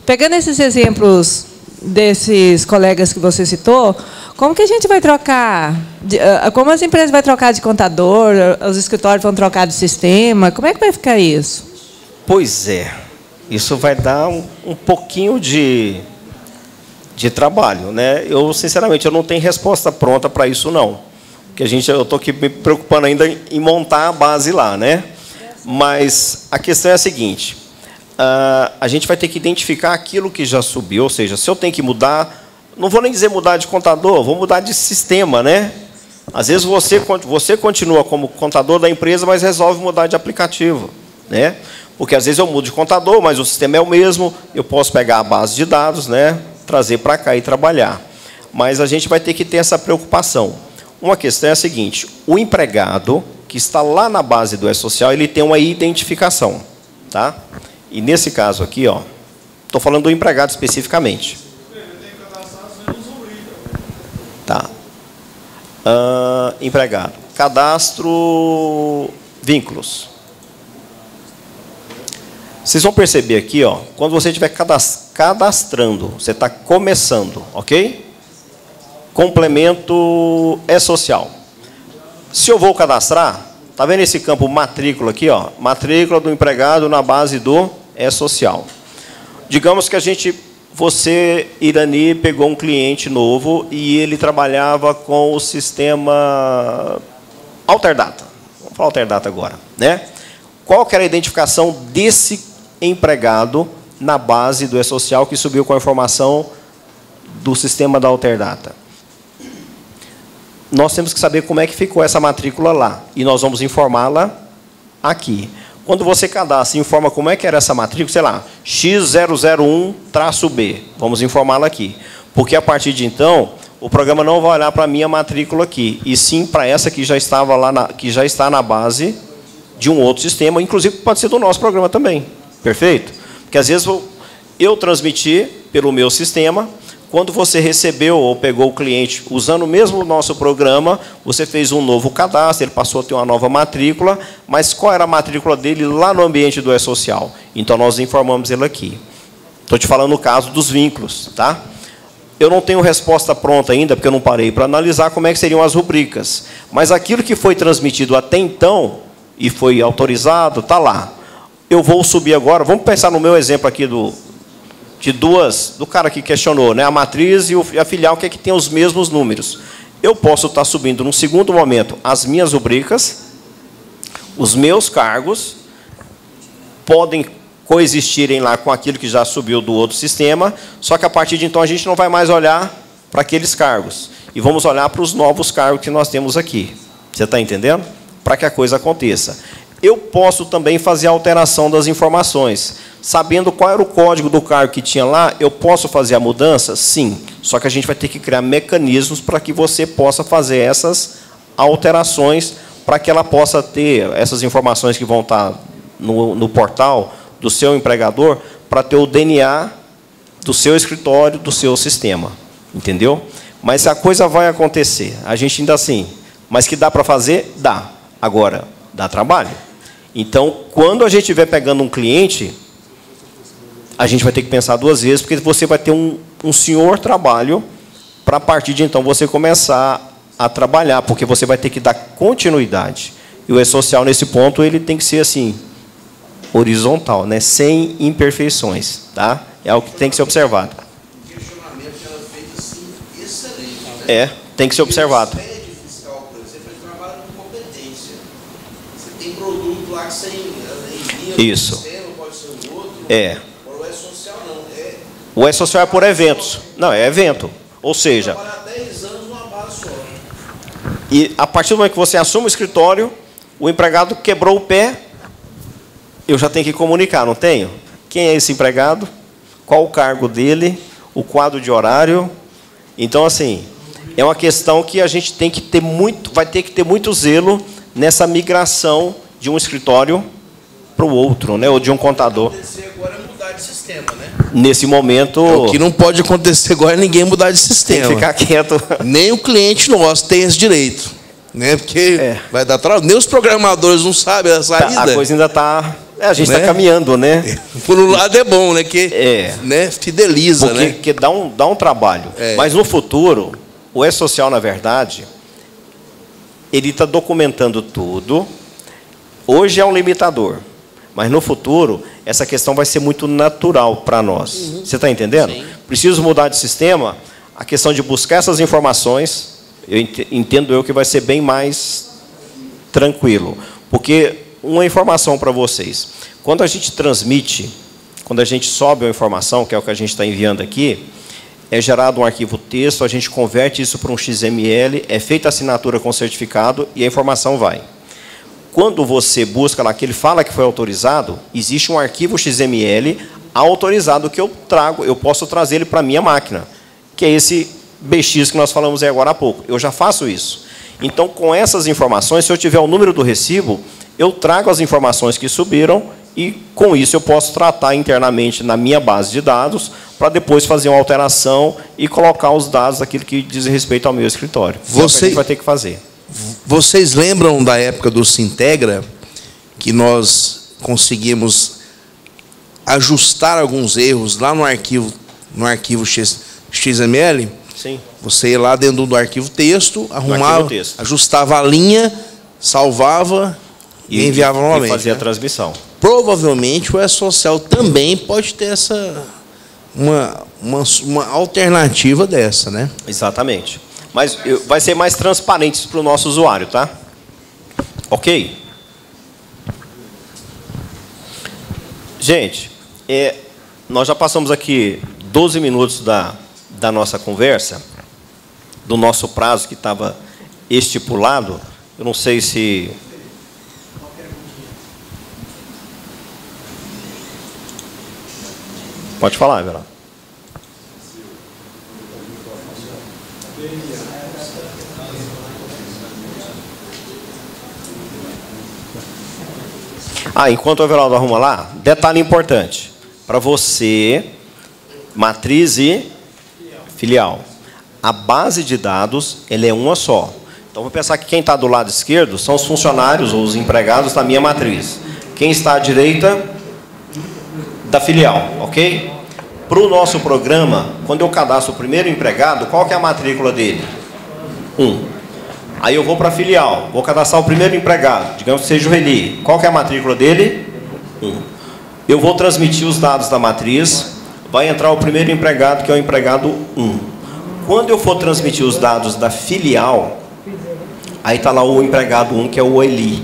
Pegando esses exemplos desses colegas que você citou, como que a gente vai trocar? Como as empresas vão trocar de contador, os escritórios vão trocar de sistema? Como é que vai ficar isso? Pois é. Isso vai dar um pouquinho de trabalho, né? Eu, sinceramente, eu não tenho resposta pronta para isso, não. Porque eu estou aqui me preocupando ainda em montar a base lá, né? Mas a questão é a seguinte: a gente vai ter que identificar aquilo que já subiu, ou seja, se eu tenho que mudar, não vou nem dizer mudar de contador, vou mudar de sistema, né? Às vezes você continua como contador da empresa, mas resolve mudar de aplicativo, né? Porque às vezes eu mudo de contador, mas o sistema é o mesmo, eu posso pegar a base de dados, né? Trazer para cá e trabalhar. Mas a gente vai ter que ter essa preocupação. Uma questão é a seguinte: o empregado que está lá na base do E-Social, ele tem uma identificação, tá? E nesse caso aqui, ó, estou falando do empregado especificamente. Tá. Empregado. Cadastro vínculos. Vocês vão perceber aqui, ó, quando você estiver cadastrando, você está começando, ok? Complemento E-Social. Se eu vou cadastrar, está vendo esse campo matrícula aqui, ó? Matrícula do empregado na base do E-Social. Digamos que você, Irani, pegou um cliente novo e ele trabalhava com o sistema Alterdata. Vamos falar Alterdata agora, né? Qual que era a identificação desse empregado na base do E-Social que subiu com a informação do sistema da Alterdata? Nós temos que saber como é que ficou essa matrícula lá. E nós vamos informá-la aqui. Quando você cadastra e informa como é que era essa matrícula, sei lá, X001-B, vamos informá-la aqui. Porque a partir de então, o programa não vai olhar para a minha matrícula aqui, e sim para essa que já estava lá, que já está na base de um outro sistema, inclusive pode ser do nosso programa também. Perfeito? Porque às vezes eu transmiti pelo meu sistema. Quando você recebeu ou pegou o cliente usando mesmo o nosso programa, você fez um novo cadastro, ele passou a ter uma nova matrícula, mas qual era a matrícula dele lá no ambiente do E-Social? Então, nós informamos ele aqui. Estou te falando no caso dos vínculos, tá? Eu não tenho resposta pronta ainda, porque eu não parei para analisar como é que seriam as rubricas. Mas aquilo que foi transmitido até então, e foi autorizado, está lá. Eu vou subir agora, vamos pensar no meu exemplo aqui do cara que questionou, né? A matriz e a filial, que é que tem os mesmos números. Eu posso estar subindo, num segundo momento, as minhas rubricas, os meus cargos, podem coexistirem lá com aquilo que já subiu do outro sistema, só que a partir de então a gente não vai mais olhar para aqueles cargos. E vamos olhar para os novos cargos que nós temos aqui. Você está entendendo? Para que a coisa aconteça. Eu posso também fazer a alteração das informações. Sabendo qual era o código do cargo que tinha lá, eu posso fazer a mudança? Sim. Só que a gente vai ter que criar mecanismos para que você possa fazer essas alterações, para que ela possa ter essas informações que vão estar no portal do seu empregador, para ter o DNA do seu escritório, do seu sistema. Entendeu? Mas a coisa vai acontecer. A gente ainda assim. Mas que dá para fazer? Dá. Agora, dá trabalho. Então, quando a gente estiver pegando um cliente, a gente vai ter que pensar duas vezes, porque você vai ter um senhor trabalho para, a partir de então, você começar a trabalhar, porque você vai ter que dar continuidade. E o E-Social, nesse ponto, ele tem que ser assim, horizontal, né? Sem imperfeições. Tá? É algo que tem que ser observado. O questionamento que ela fez assim, excelente. Né? Tem que ser observado. O SPED fiscal, por exemplo, ele trabalha com competência. Você tem produto lá que você envia Isso. no sistema, pode ser um outro. O E-Social não. O E-Social é por eventos. Não, é evento. Ou seja... Trabalhar 10 anos numa base só. E a partir do momento que você assume o escritório, o empregado quebrou o pé, eu já tenho que comunicar, não tenho? Quem é esse empregado? Qual o cargo dele? O quadro de horário? Então, assim, é uma questão que a gente tem que ter muito, vai ter que ter muito zelo nessa migração de um escritório para o outro, né? Ou de um contador. Agora é mudar de sistema, né? Nesse momento... O que não pode acontecer agora é ninguém mudar de sistema. Tem que ficar quieto. Nem o cliente nosso tem esse direito. Né? Porque vai dar trabalho. Nem os programadores não sabem a saída. A coisa ainda está... a gente está caminhando, né? Por um lado é bom, né? Que né? Fideliza, né? Porque dá um trabalho. Mas no futuro, o E-Social, na verdade, ele está documentando tudo. Hoje é um limitador. Mas no futuro, essa questão vai ser muito natural para nós. Você está entendendo? Sim. Preciso mudar de sistema. A questão de buscar essas informações, eu entendo que vai ser bem mais tranquilo. Porque uma informação para vocês. Quando a gente transmite, quando a gente sobe uma informação, que é o que a gente está enviando aqui, é gerado um arquivo texto, a gente converte isso para um XML, é feita a assinatura com certificado e a informação vai. Quando você busca lá que ele fala que foi autorizado, existe um arquivo XML autorizado que eu trago, eu posso trazer ele para a minha máquina, que é esse BX que nós falamos aí agora há pouco. Eu já faço isso. Então, com essas informações, se eu tiver o número do recibo, eu trago as informações que subiram e, com isso, eu posso tratar internamente na minha base de dados para depois fazer uma alteração e colocar os dados daquilo que diz respeito ao meu escritório. É o que a gente vai ter que fazer. Vocês lembram da época do Sintegra, que nós conseguimos ajustar alguns erros lá no arquivo XML? Sim. Você ia lá dentro do arquivo texto, arrumava, ajustava a linha, salvava e enviava novamente. E fazia a transmissão. Provavelmente o E-Social também pode ter uma alternativa dessa, né? Exatamente. Mas vai ser mais transparente para o nosso usuário, tá? Ok? Gente, nós já passamos aqui 12 minutos da nossa conversa, do nosso prazo que estava estipulado. Eu não sei se... Pode falar, Everaldo. Enquanto o Everaldo arruma lá, detalhe importante. Para você, matriz e filial. A base de dados ela é uma só. Então, vou pensar que quem está do lado esquerdo são os funcionários ou os empregados da minha matriz. Quem está à direita, da filial, ok? Para o nosso programa, quando eu cadastro o primeiro empregado, qual que é a matrícula dele? 1. Aí eu vou para a filial, vou cadastrar o primeiro empregado, digamos que seja o Reli. Qual que é a matrícula dele? 1. Eu vou transmitir os dados da matriz, vai entrar o primeiro empregado, que é o empregado 1. Quando eu for transmitir os dados da filial, aí está lá o empregado 1, que é o Eli.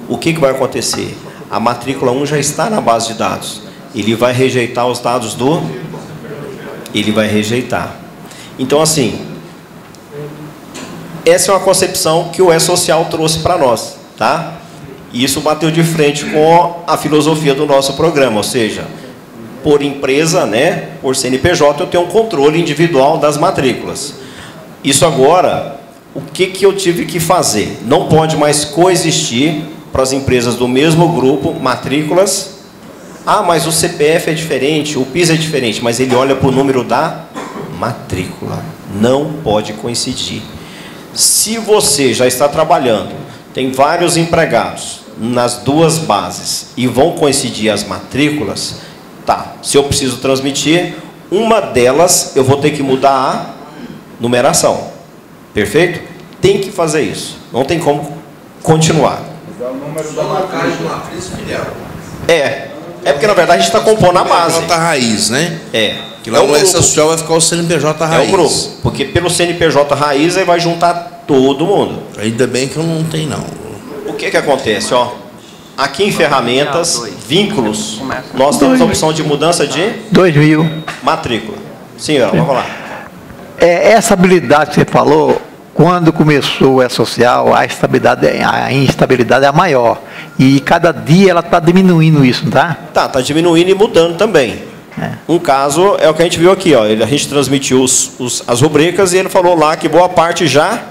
O que vai acontecer? A matrícula 1 já está na base de dados. Ele vai rejeitar os dados do... Ele vai rejeitar. Então, assim, essa é uma concepção que o E-Social trouxe para nós, tá? E isso bateu de frente com a filosofia do nosso programa, ou seja, por empresa, né, por CNPJ, eu tenho um controle individual das matrículas. Isso agora, o que eu tive que fazer? Não pode mais coexistir para as empresas do mesmo grupo, matrículas. Ah, mas o CPF é diferente, o PIS é diferente, mas ele olha para o número da matrícula. Não pode coincidir. Se você já está trabalhando, tem vários empregados nas duas bases e vão coincidir as matrículas, tá, se eu preciso transmitir, uma delas eu vou ter que mudar a numeração. Perfeito? Tem que fazer isso. Não tem como continuar. É porque na verdade a gente está compondo a base. CNPJ raiz, né? É. Que lá no E-Social vai ficar o CNPJ raiz. É o grupo. Porque pelo CNPJ raiz aí vai juntar todo mundo. Ainda bem que eu não tenho, não. O que acontece, ó? Aqui em ferramentas, vínculos, nós temos a opção de mudança de 2.000. Matrícula. Sim, vamos lá. Essa habilidade que você falou, quando começou o E-Social, a instabilidade é a maior. E cada dia ela está diminuindo isso, não tá? Tá diminuindo e mudando também. Um caso é o que a gente viu aqui, ó. A gente transmitiu as rubricas e ele falou lá que boa parte já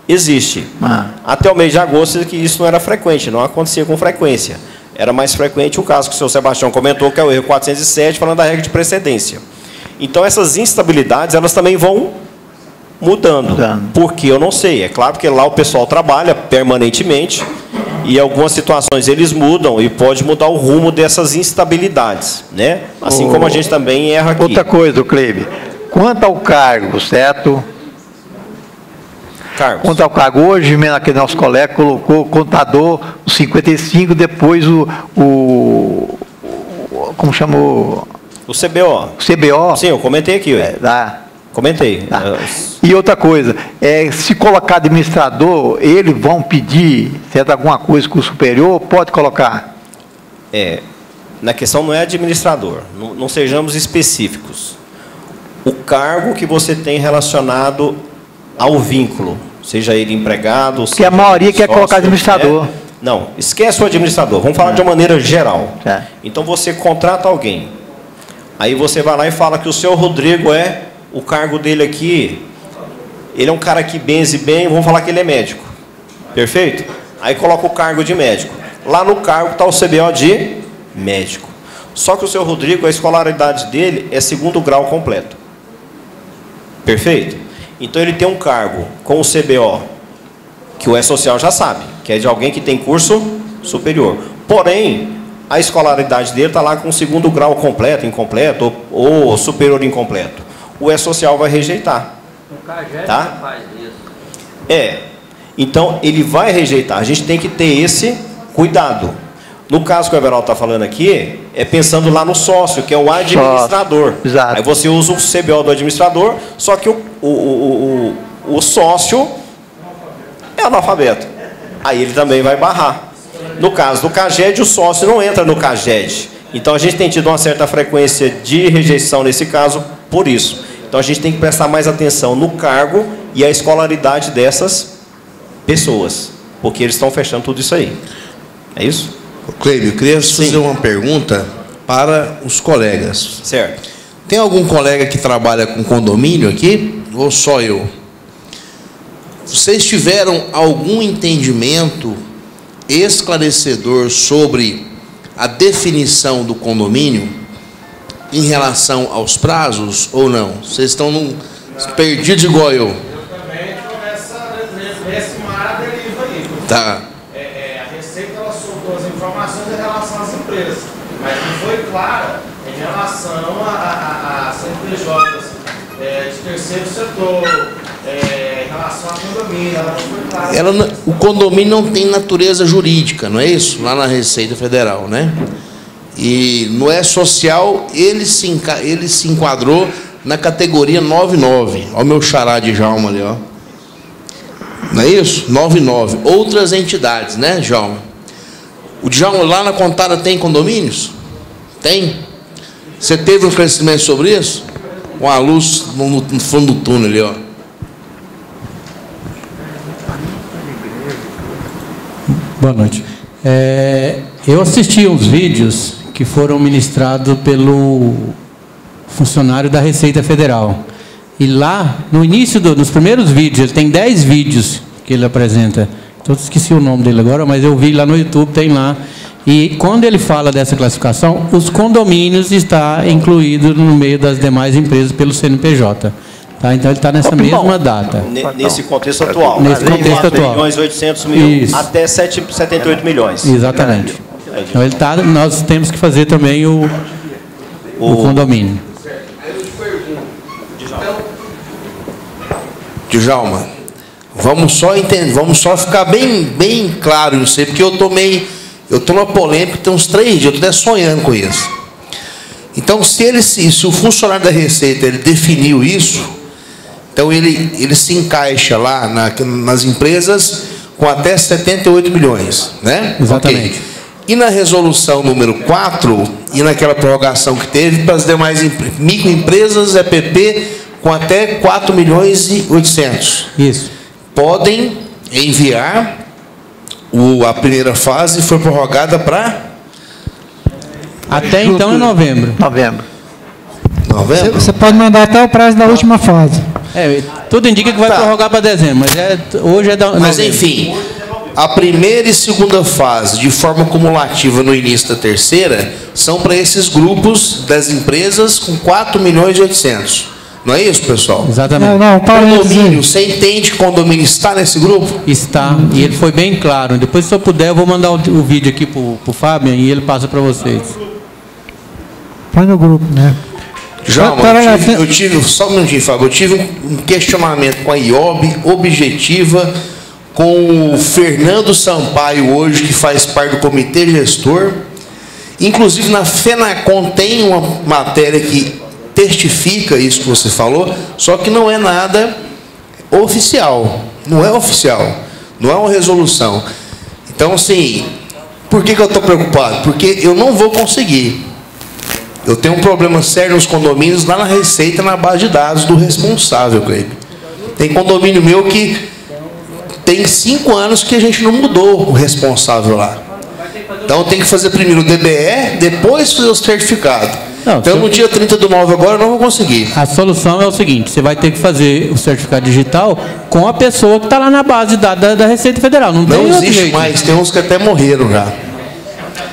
existe. Até o mês de agosto que isso não era frequente, não acontecia com frequência. Era mais frequente o caso que o senhor Sebastião comentou, que é o erro 407, falando da regra de precedência. Então, essas instabilidades, elas também vão mudando. Porque eu não sei. É claro que lá o pessoal trabalha permanentemente e algumas situações eles mudam e pode mudar o rumo dessas instabilidades, né? Assim como a gente também erra aqui. Outra coisa, Cleide, quanto ao cargo, certo? Quanto ao cargo, hoje, aquele nosso colega colocou o contador, o 55, depois como chamou? O CBO. O CBO? Sim, eu comentei aqui. Comentei. E outra coisa, se colocar administrador, eles vão pedir, certo, alguma coisa com o superior, pode colocar? Na questão não é administrador, não sejamos específicos. O cargo que você tem relacionado ao vínculo, seja ele empregado... Que a maioria quer colocar administrador. Não, esquece o administrador, vamos falar de uma maneira geral. Então você contrata alguém, aí você vai lá e fala que o seu Rodrigo o cargo dele aqui, ele é um cara que benze bem, vamos falar que ele é médico. Perfeito? Aí coloca o cargo de médico. Lá no cargo está o CBO de médico. Só que o seu Rodrigo, a escolaridade dele é 2º grau completo. Perfeito? Então ele tem um cargo com o CBO, que o E-Social já sabe, que é de alguém que tem curso superior. Porém, a escolaridade dele está lá com 2º grau completo, incompleto, ou superior incompleto. O E-Social vai rejeitar. O CAGED tá? faz isso. Então, ele vai rejeitar. A gente tem que ter esse cuidado. No caso que o Everaldo está falando aqui, é pensando lá no sócio, que é o administrador. Exato. Aí você usa o CBO do administrador, só que o sócio é analfabeto. Aí ele também vai barrar. No caso do CAGED, o sócio não entra no CAGED. Então, a gente tem tido uma certa frequência de rejeição nesse caso, por isso. Então, a gente tem que prestar mais atenção no cargo e a escolaridade dessas pessoas, porque eles estão fechando tudo isso aí. É isso? Cleide, eu queria fazer uma pergunta para os colegas. Certo. Tem algum colega que trabalha com condomínio aqui? Ou só eu? Vocês tiveram algum entendimento esclarecedor sobre a definição do condomínio em relação aos prazos ou não? Vocês estão perdidos igual eu. Eu também estou nesse mar deriva aí. Tá. A Receita ela soltou as informações em relação às empresas, mas não foi clara em relação a CNPJs de terceiro setor, em relação a condomínio. Ela não foi clara. O condomínio não tem natureza jurídica, não é isso? Lá na Receita Federal, né? E no E-Social, ele se enquadrou na categoria 99. Olha o meu xará de Djalma ali, ó. Não é isso? 99. Outras entidades, né, Djalma? O Djalma lá na Contada tem condomínios? Tem? Você teve um conhecimento sobre isso? uma luz no fundo do túnel ali, ó. Boa noite. Eu assisti uns vídeos que foram ministrados pelo funcionário da Receita Federal. E lá, no início, nos primeiros vídeos, ele tem 10 vídeos que ele apresenta. Eu esqueci o nome dele agora, mas eu vi lá no YouTube, tem lá. E quando ele fala dessa classificação, os condomínios estão incluídos no meio das demais empresas pelo CNPJ. Tá? Então ele está nessa mesma data. Nesse contexto atual. Nesse contexto atual. 4.800.000 até 78 milhões. Exatamente. Então ele tá, nós temos que fazer também o condomínio. Djalma, vamos só entender, vamos só ficar bem claro isso aí, porque eu estou numa polêmica, tem uns 3 dias, eu estou até sonhando com isso. Então, se o funcionário da Receita ele definiu isso, então ele se encaixa lá nas empresas com até 78 milhões, né? Exatamente. Okay. E na resolução número 4, e naquela prorrogação que teve para as demais microempresas, EPP, com até 4 milhões e 800. Isso. Podem enviar, a primeira fase foi prorrogada para... Até então é novembro. Novembro. Você pode mandar até o prazo da última fase. Tudo indica que vai prorrogar para dezembro, mas hoje é da... Mas enfim, a primeira e segunda fase, de forma cumulativa no início da terceira, são para esses grupos das empresas com 4 milhões e 800. Não é isso, pessoal? Exatamente. Condomínio, você entende que condomínio está nesse grupo? Está, e ele foi bem claro. Depois, se eu puder, eu vou mandar o vídeo aqui para o Fábio e ele passa para vocês. Põe no grupo, né? João, eu tive, só um minutinho, Fábio, eu tive um questionamento com a IOB, objetiva, com o Fernando Sampaio hoje, que faz parte do comitê gestor. Inclusive, na FENACON tem uma matéria que testifica isso que você falou, só que não é nada oficial. Não é oficial. Não é uma resolução. Então, assim, por que eu estou preocupado? Porque eu não vou conseguir. Eu tenho um problema sério nos condomínios lá na Receita, na base de dados do responsável, Cleide. Tem condomínio meu que tem 5 anos que a gente não mudou o responsável lá. Então tem que fazer primeiro o DBE, depois fazer o certificado. Então no dia 30/9 agora eu não vou conseguir. A solução é o seguinte: você vai ter que fazer o certificado digital com a pessoa que está lá na base de dados da Receita Federal. Não existe mais, tem uns que até morreram já.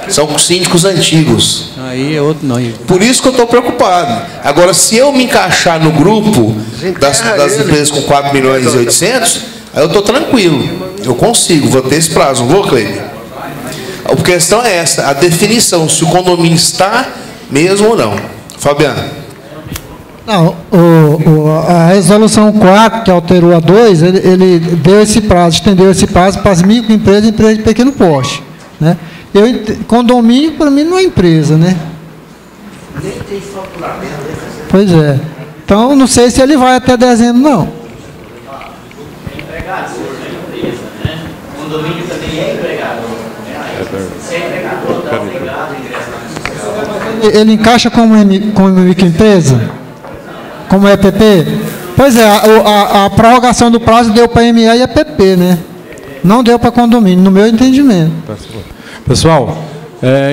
São síndicos antigos. Aí é outro não. Por isso que eu estou preocupado. Agora, se eu me encaixar no grupo das empresas com 4 milhões e 800, aí eu estou tranquilo. Eu consigo, vou ter esse prazo, não vou, Cleide? A questão é essa, a definição, se o condomínio está mesmo ou não. Fabiano. Não, a resolução 4, que alterou a 2, ele deu esse prazo, estendeu esse prazo para as microempresas e empresas de pequeno porte, né? Condomínio, para mim, não é empresa, né? Nem tem faturamento. Pois é. Então, não sei se ele vai até dezembro, não. Empregado, é empresa, né? Condomínio também é empregador. Se é empregador, dá obrigado, ingressa na sociedade. Ele encaixa como microempresa? Como EPP? Pois é, a prorrogação do prazo deu para ME e EPP, né? Não deu para condomínio, no meu entendimento. Pessoal,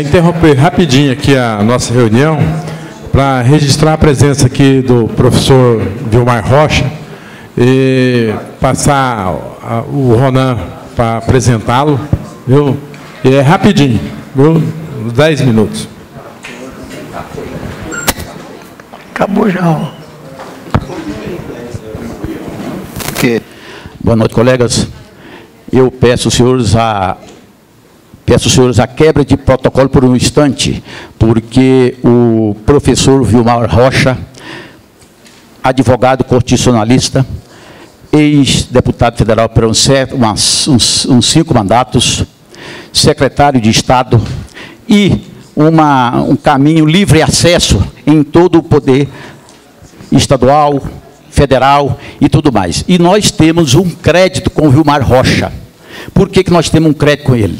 interromper rapidinho aqui a nossa reunião para registrar a presença aqui do professor Vilmar Rocha e passar o Ronan para apresentá-lo, viu? E é rapidinho, viu? 10 minutos. Acabou já. Boa noite, colegas. Eu peço aos senhores a quebra de protocolo por um instante, porque o professor Vilmar Rocha, advogado constitucionalista, ex-deputado federal por uns 5 mandatos, secretário de Estado e um caminho livre acesso em todo o poder estadual, federal e tudo mais. E nós temos um crédito com o Vilmar Rocha. Por que nós temos um crédito com ele?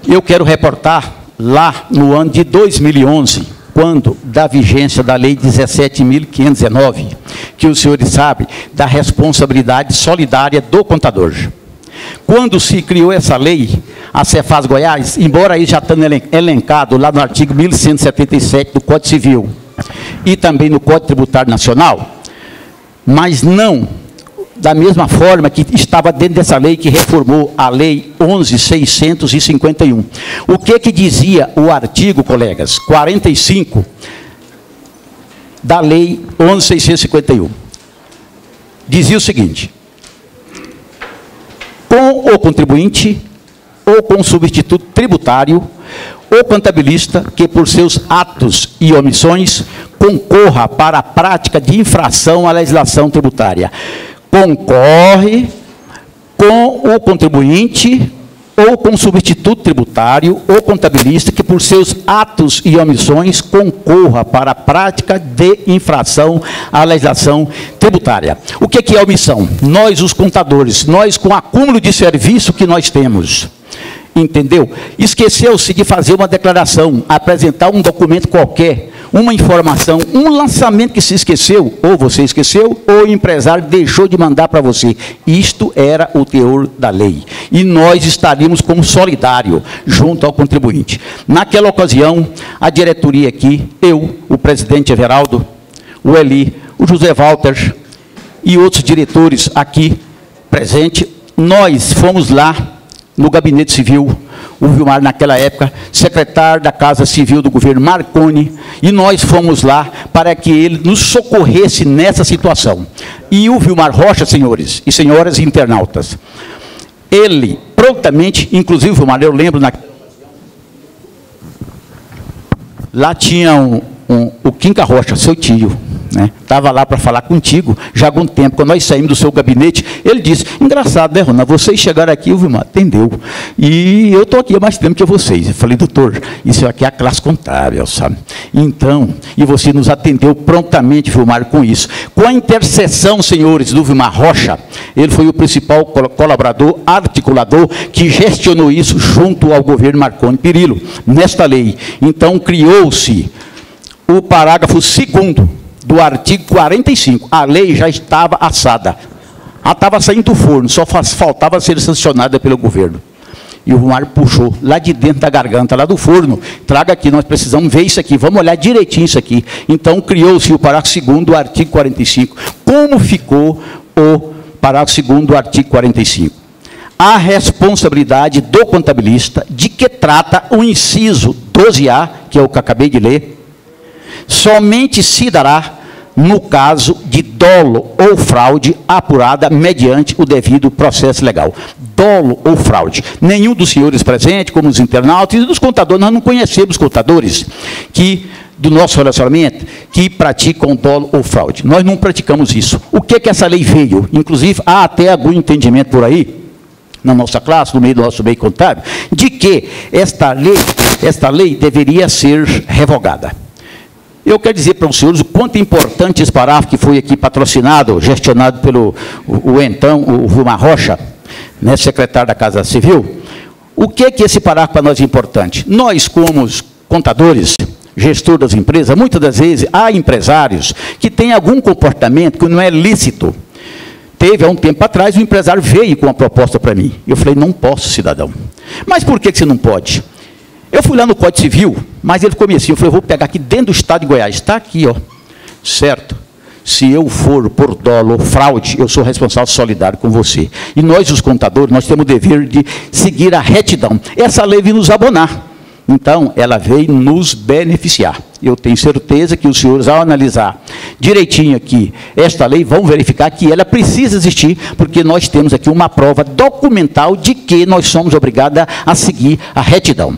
Eu quero reportar lá no ano de 2011, quando da vigência da Lei 17.519, que os senhores sabem, da responsabilidade solidária do contador. Quando se criou essa lei, a Cefaz Goiás, embora aí já estando elencado lá no artigo 1177 do Código Civil e também no Código Tributário Nacional, mas não da mesma forma que estava dentro dessa lei que reformou a Lei 11.651. O que dizia o artigo, colegas, 45 da Lei 11.651? Dizia o seguinte: com o contribuinte ou com o substituto tributário, o contabilista que por seus atos e omissões concorra para a prática de infração à legislação tributária. Concorre com o contribuinte ou com o substituto tributário ou contabilista que por seus atos e omissões concorra para a prática de infração à legislação tributária. O que é omissão? Nós, os contadores, nós com o acúmulo de serviço que nós temos, entendeu? Esqueceu-se de fazer uma declaração, apresentar um documento qualquer, uma informação, um lançamento que se esqueceu, ou você esqueceu, ou o empresário deixou de mandar para você. Isto era o teor da lei. E nós estaríamos como solidário junto ao contribuinte. Naquela ocasião, a diretoria aqui, eu, o presidente Everaldo, o Eli, o José Walter e outros diretores aqui presentes, nós fomos lá no Gabinete Civil, o Vilmar, naquela época, secretário da Casa Civil do governo Marconi, e nós fomos lá para que ele nos socorresse nessa situação. E o Vilmar Rocha, senhores e senhoras internautas, ele prontamente, inclusive, Vilmar, eu lembro, lá tinha o Quinca Rocha, seu tio, estava lá para falar contigo, já há algum tempo, quando nós saímos do seu gabinete, ele disse, engraçado, né, Rona, vocês chegaram aqui, o Vilmar atendeu, e eu estou aqui há mais tempo que vocês. Eu falei, doutor, isso aqui é a classe contábil, sabe? Então, e você nos atendeu prontamente, Vilmar, com isso. Com a intercessão, senhores, do Vilmar Rocha, ele foi o principal colaborador, articulador, que gestionou isso junto ao governo Marconi Perillo, nesta lei. Então, criou-se o parágrafo 2º do artigo 45. A lei já estava assada. Ela estava saindo do forno, só faltava ser sancionada pelo governo. E o Vilmar puxou lá de dentro da garganta, lá do forno, traga aqui, nós precisamos ver isso aqui, vamos olhar direitinho isso aqui. Então, criou-se o parágrafo 2º do artigo 45. Como ficou o parágrafo 2º do artigo 45? A responsabilidade do contabilista, de que trata o inciso 12A, que é o que eu acabei de ler, somente se dará no caso de dolo ou fraude apurada mediante o devido processo legal. Dolo ou fraude. Nenhum dos senhores presentes, como os internautas e dos contadores, nós não conhecemos contadores que, do nosso relacionamento, que praticam dolo ou fraude. Nós não praticamos isso. O que essa lei veio? Inclusive, há até algum entendimento por aí, na nossa classe, no meio do nosso meio contábil, de que esta lei deveria ser revogada. Eu quero dizer para os senhores o quanto é importante esse parágrafo que foi aqui patrocinado, gestionado pelo o Vilmar Rocha, né, secretário da Casa Civil. O que esse parágrafo para nós é importante? Nós, como contadores, gestor das empresas, muitas das vezes há empresários que têm algum comportamento que não é lícito. Teve, há um tempo atrás, um empresário veio com uma proposta para mim. Eu falei, não posso, cidadão. Mas por que você não pode? Eu fui lá no Código Civil, mas ele ficou meio assim, eu falei, eu vou pegar aqui dentro do Estado de Goiás, está aqui, ó, certo? Se eu for por dolo ou fraude, eu sou responsável solidário com você. E nós, os contadores, nós temos o dever de seguir a retidão. Essa lei veio nos abonar. Então, ela veio nos beneficiar. Eu tenho certeza que os senhores, ao analisar direitinho aqui esta lei, vão verificar que ela precisa existir, porque nós temos aqui uma prova documental de que nós somos obrigados a seguir a retidão.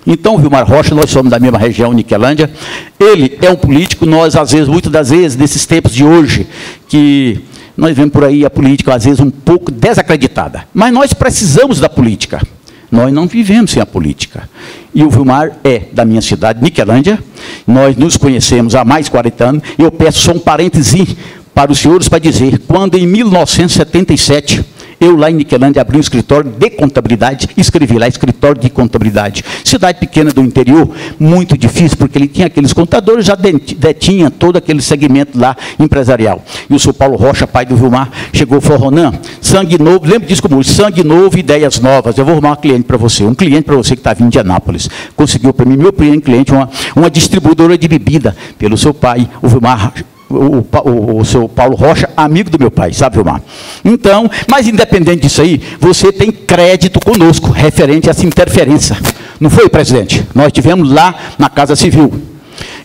Então, Vilmar Rocha, nós somos da mesma região, Niquelândia, ele é um político, nós, às vezes, muitas das vezes, nesses tempos de hoje, que nós vemos por aí a política, às vezes, um pouco desacreditada. Mas nós precisamos da política. Nós não vivemos sem a política. E o Vilmar é da minha cidade, Niquelândia, nós nos conhecemos há mais de 40 anos, eu peço só um parênteses para os senhores para dizer, quando em 1977, Eu lá em Niquelândia abri um escritório de contabilidade, escrevi lá, escritório de contabilidade. Cidade pequena do interior, muito difícil, porque ele tinha aqueles contadores, já detinha todo aquele segmento lá empresarial. E o senhor Paulo Rocha, pai do Vilmar, chegou e falou: Ronan, sangue novo, lembra disso como sangue novo, ideias novas. Eu vou arrumar um cliente para você que está vindo de Anápolis. Conseguiu para mim, meu primeiro cliente, uma distribuidora de bebida, pelo seu pai, o Vilmar, o seu Paulo Rocha, amigo do meu pai, sabe, Vilmar? Então, mas independente disso aí, você tem crédito conosco, referente a essa interferência. Não foi, presidente? Nós tivemos lá na Casa Civil.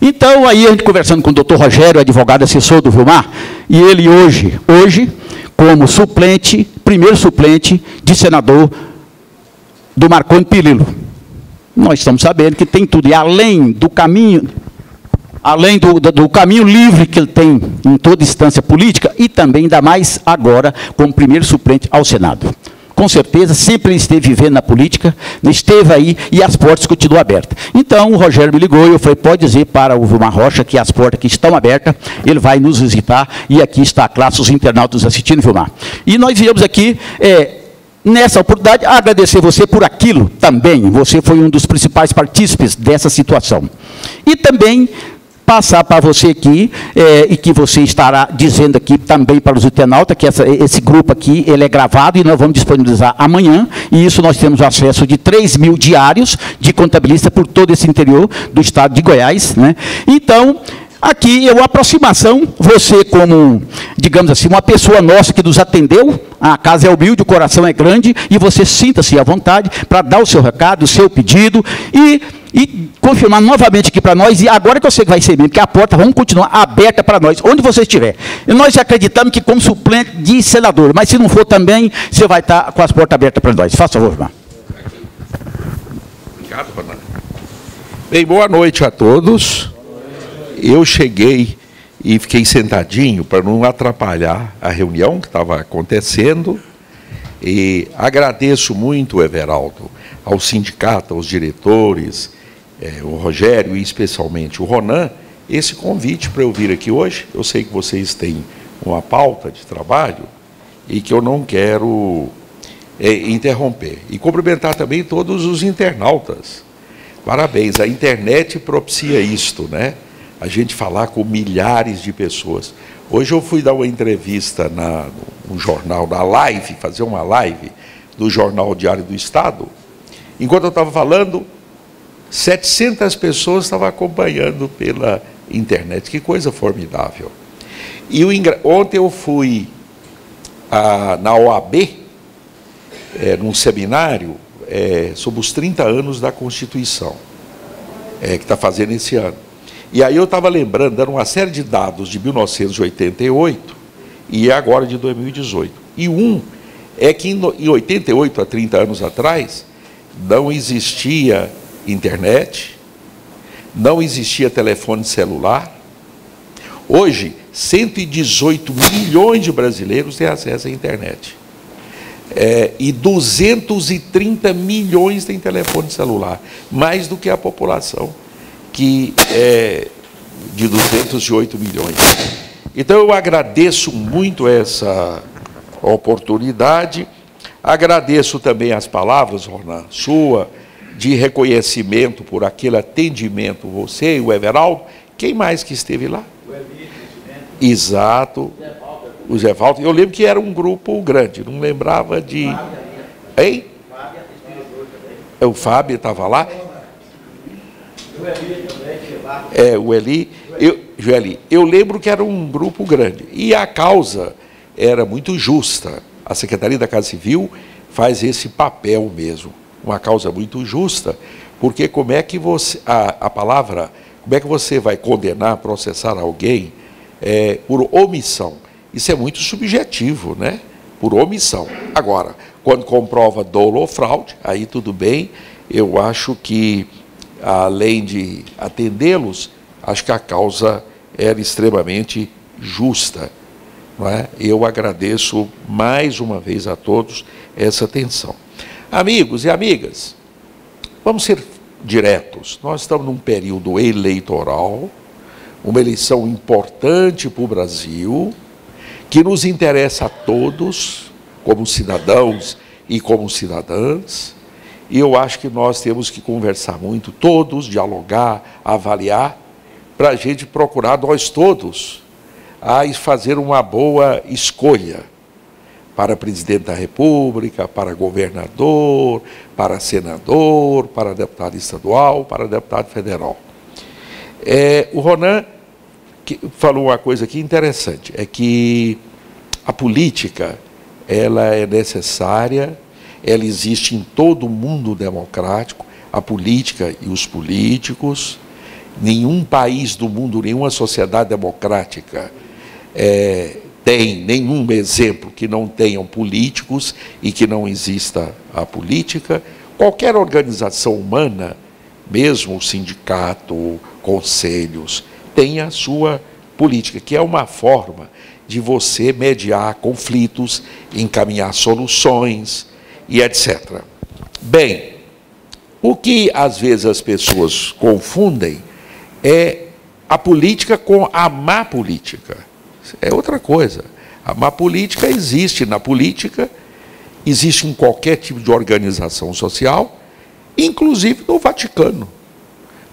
Então, aí a gente conversando com o doutor Rogério, advogado assessor do Vilmar, e ele hoje, como suplente, primeiro suplente de senador do Marconi Perillo. Nós estamos sabendo que tem tudo, e além do caminho livre que ele tem em toda instância política, e também ainda mais agora como primeiro suplente ao Senado. Com certeza, sempre ele esteve vivendo na política, esteve aí e as portas continuam abertas. Então, o Rogério me ligou e eu falei: pode dizer para o Vilmar Rocha que as portas aqui estão abertas, ele vai nos visitar, e aqui está a classe, os internautas assistindo, Vilmar. E nós viemos aqui, nessa oportunidade, agradecer você por aquilo também. Você foi um dos principais partícipes dessa situação. E também passar para você aqui, e que você estará dizendo aqui também para os internautas, que esse grupo aqui, ele é gravado e nós vamos disponibilizar amanhã, e isso nós temos acesso de 3.000 diários de contabilista por todo esse interior do estado de Goiás, né? Então, aqui é uma aproximação, você como, digamos assim, uma pessoa nossa que nos atendeu, a casa é humilde, o coração é grande, e você sinta-se à vontade para dar o seu recado, o seu pedido, e confirmar novamente aqui para nós, e agora que eu sei que vai ser mesmo, que a porta vamos continuar aberta para nós, onde você estiver. E nós acreditamos que como suplente de senador, mas se não for também, você vai estar com as portas abertas para nós. Faça favor, irmão. Obrigado, Ronan. Bem, boa noite a todos. Eu cheguei e fiquei sentadinho para não atrapalhar a reunião que estava acontecendo, e agradeço muito, Everaldo, ao sindicato, aos diretores, o Rogério e especialmente o Ronan, esse convite para eu vir aqui hoje. Eu sei que vocês têm uma pauta de trabalho e que eu não quero interromper. E cumprimentar também todos os internautas. Parabéns, a internet propicia isto, né? A gente falar com milhares de pessoas. Hoje eu fui dar uma entrevista no jornal, na live, fazer uma live do Jornal Diário do Estado. Enquanto eu estava falando, 700 pessoas estavam acompanhando pela internet. Que coisa formidável. E ontem eu fui na OAB, num seminário sobre os 30 anos da Constituição, que está fazendo esse ano. E aí eu estava lembrando, dando uma série de dados de 1988 e agora de 2018. E é que em 88, há 30 anos atrás, não existia internet, não existia telefone celular. Hoje, 118 milhões de brasileiros têm acesso à internet. E 230 milhões têm telefone celular, mais do que a população, que é de 208 milhões. Então, eu agradeço muito essa oportunidade, agradeço também as palavras, Ronan, sua, de reconhecimento por aquele atendimento, você e o Everaldo. Quem mais que esteve lá? O Eli. Exato. O Zé Valdo. Eu lembro que era um grupo grande, não lembrava de... Hein? O Fábio estava lá? O Eli. Eu lembro que era um grupo grande. E a causa era muito justa. A Secretaria da Casa Civil faz esse papel mesmo. Uma causa muito justa, porque como é que você... A palavra... Como é que você vai condenar, processar alguém por omissão? Isso é muito subjetivo, né? Por omissão. Agora, quando comprova dolo ou fraude, aí tudo bem. Eu acho que, além de atendê-los, acho que a causa era extremamente justa. Não é? Eu agradeço mais uma vez a todos essa atenção. Amigos e amigas, vamos ser diretos. Nós estamos num período eleitoral, uma eleição importante para o Brasil, que nos interessa a todos, como cidadãos e como cidadãs. E eu acho que nós temos que conversar muito, todos, dialogar, avaliar, para a gente procurar, nós todos, a fazer uma boa escolha para presidente da República, para governador, para senador, para deputado estadual, para deputado federal. O Ronan falou uma coisa aqui interessante, é que a política, ela é necessária, ela existe em todo o mundo democrático, a política e os políticos. Nenhum país do mundo, nenhuma sociedade democrática tem nenhum exemplo que não tenham políticos e que não exista a política. Qualquer organização humana, mesmo o sindicato, conselhos, tem a sua política, que é uma forma de você mediar conflitos, encaminhar soluções e etc. Bem, o que às vezes as pessoas confundem é a política com a má política. É outra coisa. A má política existe na política, existe em qualquer tipo de organização social, inclusive no Vaticano.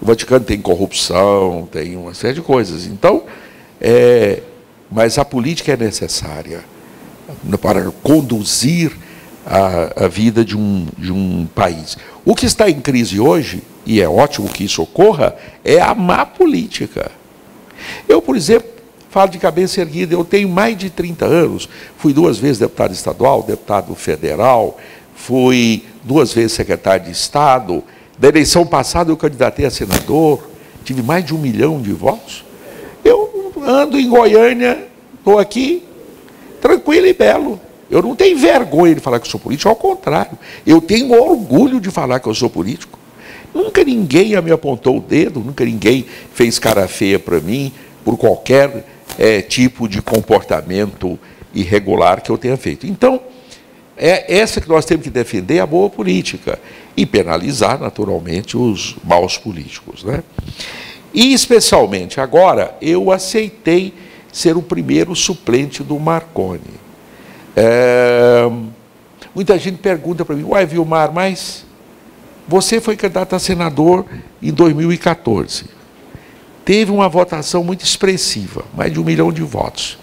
O Vaticano tem corrupção, tem uma série de coisas. Então, mas a política é necessária para conduzir a vida de um país. O que está em crise hoje, e é ótimo que isso ocorra, é a má política. Eu, por exemplo, falo de cabeça erguida, eu tenho mais de 30 anos, fui 2 vezes deputado estadual, deputado federal, fui 2 vezes secretário de Estado. Da eleição passada eu candidatei a senador, tive mais de 1 milhão de votos. Eu ando em Goiânia, estou aqui, tranquilo e belo. Eu não tenho vergonha de falar que eu sou político, ao contrário, eu tenho orgulho de falar que eu sou político. Nunca ninguém me apontou o dedo, nunca ninguém fez cara feia para mim, por qualquer tipo de comportamento irregular que eu tenha feito. Então, essa que nós temos que defender, a boa política, e penalizar, naturalmente, os maus políticos, né? E, especialmente, agora, eu aceitei ser o primeiro suplente do Marconi. Muita gente pergunta para mim, uai, Vilmar, mas você foi candidato a senador em 2014. Teve uma votação muito expressiva, mais de 1 milhão de votos.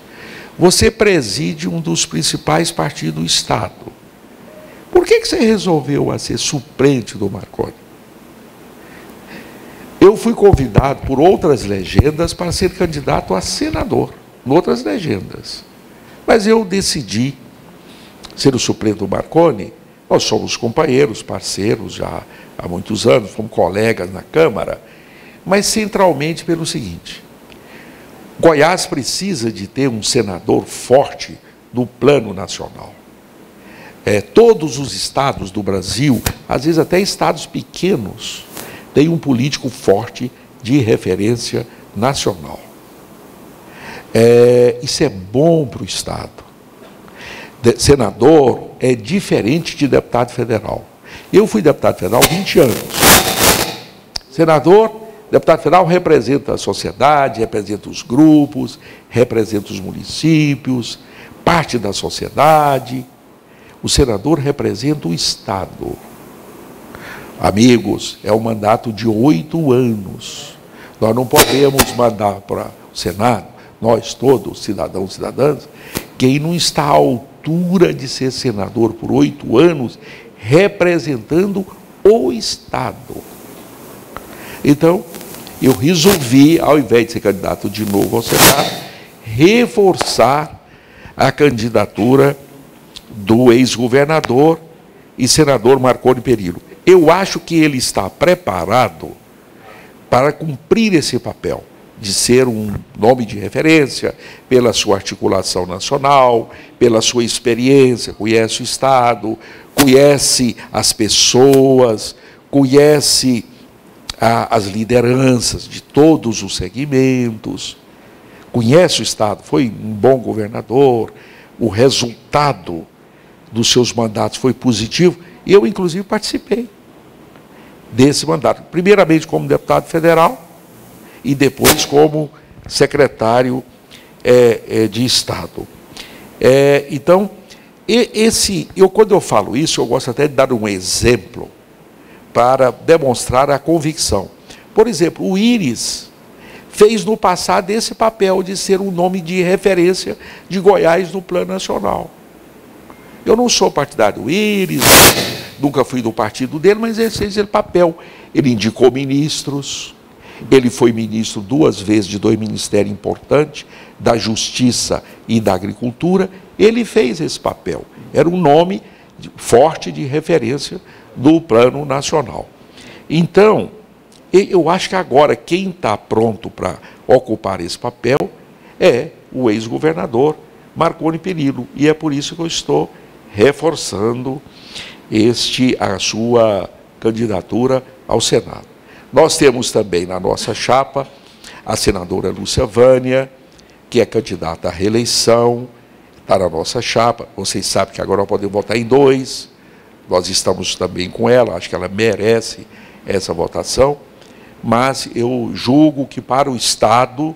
Você preside um dos principais partidos do Estado. Por que você resolveu a ser suplente do Marconi? Eu fui convidado por outras legendas para ser candidato a senador, em outras legendas. Mas eu decidi ser o suplente do Marconi. Nós somos companheiros, parceiros já há muitos anos, fomos colegas na Câmara, mas centralmente pelo seguinte: Goiás precisa de ter um senador forte no plano nacional. Todos os estados do Brasil, às vezes até estados pequenos, têm um político forte de referência nacional. Isso é bom para o Estado. Senador é diferente de deputado federal. Eu fui deputado federal há 20 anos. Senador, deputado federal representa a sociedade, representa os grupos, representa os municípios, parte da sociedade. O senador representa o Estado. Amigos, é um mandato de 8 anos. Nós não podemos mandar para o Senado, nós todos, cidadãos e cidadãs, quem não está à altura de ser senador por 8 anos, representando o Estado. Então, eu resolvi, ao invés de ser candidato de novo ao Senado, reforçar a candidatura do ex-governador e senador Marconi Perillo. Eu acho que ele está preparado para cumprir esse papel, de ser um nome de referência, pela sua articulação nacional, pela sua experiência, conhece o Estado, conhece as pessoas, conhece as lideranças de todos os segmentos, conhece o Estado, foi um bom governador, o resultado dos seus mandatos foi positivo, e eu, inclusive, participei desse mandato, primeiramente como deputado federal e depois como secretário de Estado. Então, Quando eu falo isso, eu gosto até de dar um exemplo para demonstrar a convicção. Por exemplo, o Íris fez no passado esse papel de ser um nome de referência de Goiás no plano nacional. Eu não sou partidário do Íris, nunca fui do partido dele, mas ele fez esse papel. Ele indicou ministros, ele foi ministro 2 vezes de 2 ministérios importantes, da Justiça e da Agricultura. Ele fez esse papel. Era um nome forte de referência do plano nacional. Então, eu acho que agora quem está pronto para ocupar esse papel é o ex-governador Marconi Perillo. E é por isso que eu estou reforçando a sua candidatura ao Senado. Nós temos também na nossa chapa a senadora Lúcia Vânia, que é candidata à reeleição, está na nossa chapa. Vocês sabem que agora nós podemos votar em 2. Nós estamos também com ela, acho que ela merece essa votação. Mas eu julgo que para o Estado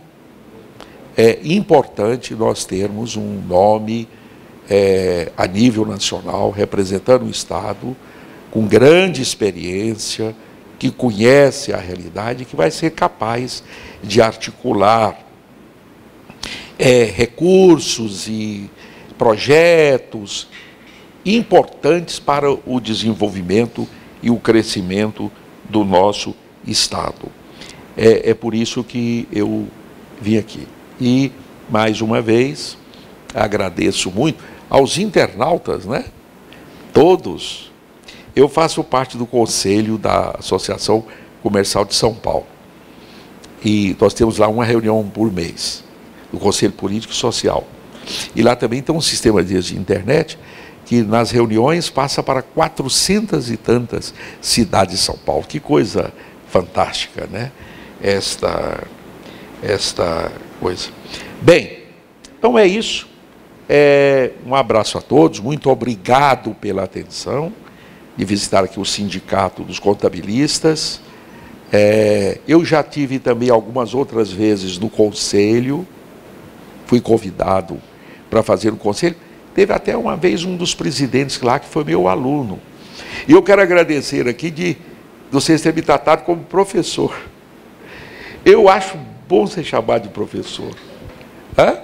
é importante nós termos um nome a nível nacional, representando o Estado, com grande experiência, que conhece a realidade, que vai ser capaz de articular recursos e projetos importantes para o desenvolvimento e o crescimento do nosso Estado. É por isso que eu vim aqui. E, mais uma vez, agradeço muito aos internautas, né? Todos. Eu faço parte do conselho da Associação Comercial de São Paulo. E nós temos lá uma reunião por mês, do Conselho Político e Social. E lá também tem um sistema de internet que nas reuniões passa para 400 e tantas cidades de São Paulo. Que coisa fantástica, né? Esta coisa. Bem, então é isso. Um abraço a todos, muito obrigado pela atenção de visitar aqui o Sindicato dos Contabilistas. Eu já tive também algumas outras vezes no Conselho, fui convidado para fazer o Conselho. Teve até uma vez um dos presidentes lá que foi meu aluno. E eu quero agradecer aqui de vocês terem me tratado como professor. Eu acho bom ser chamado de professor. Hã?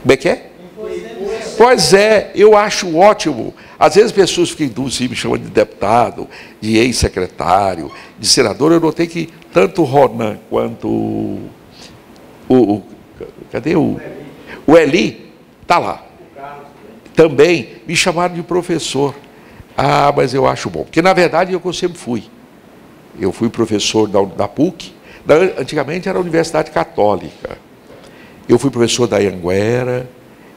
Como é que é? Pois é, eu acho ótimo. Às vezes pessoas ficam em dúvida, me chamam de deputado, de ex-secretário, de senador. Eu notei que tanto o Ronan quanto cadê o Eli? Está lá. Também me chamaram de professor. Ah, mas eu acho bom. Porque, na verdade, eu sempre fui. Eu fui professor da PUC. Antigamente era a Universidade Católica. Eu fui professor da Anhanguera.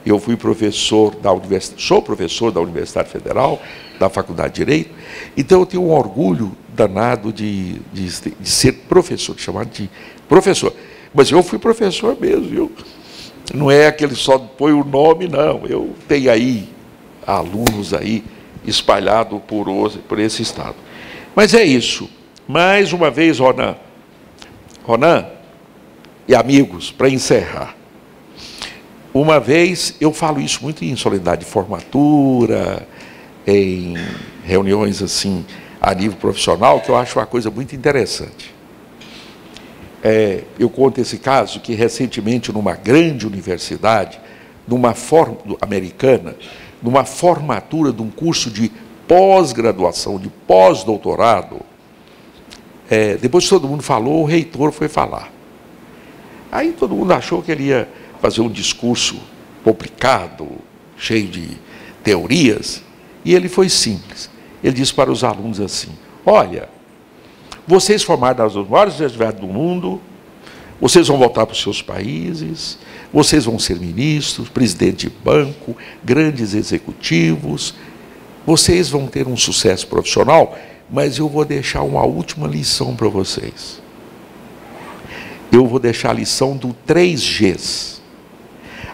Eu fui professor da Universidade... Sou professor da Universidade Federal, da Faculdade de Direito. Então, eu tenho um orgulho danado de ser professor, de chamar de professor. Mas eu fui professor mesmo, viu? Não é aquele só põe o nome, não. Eu tenho aí alunos aí espalhados por esse estado. Mas é isso. Mais uma vez, Ronan e amigos, para encerrar. Uma vez, eu falo isso muito em solenidade de formatura, em reuniões assim, a nível profissional, que eu acho uma coisa muito interessante. Eu conto esse caso que recentemente numa grande universidade, americana, numa formatura de um curso de pós-graduação, de pós-doutorado, depois que todo mundo falou, o reitor foi falar. Aí todo mundo achou que ele ia fazer um discurso complicado, cheio de teorias, e ele foi simples. Ele disse para os alunos assim: olha, vocês formaram nas maiores universidades do mundo, vocês vão voltar para os seus países, vocês vão ser ministros, presidente de banco, grandes executivos, vocês vão ter um sucesso profissional, mas eu vou deixar uma última lição para vocês. Eu vou deixar a lição do 3Gs.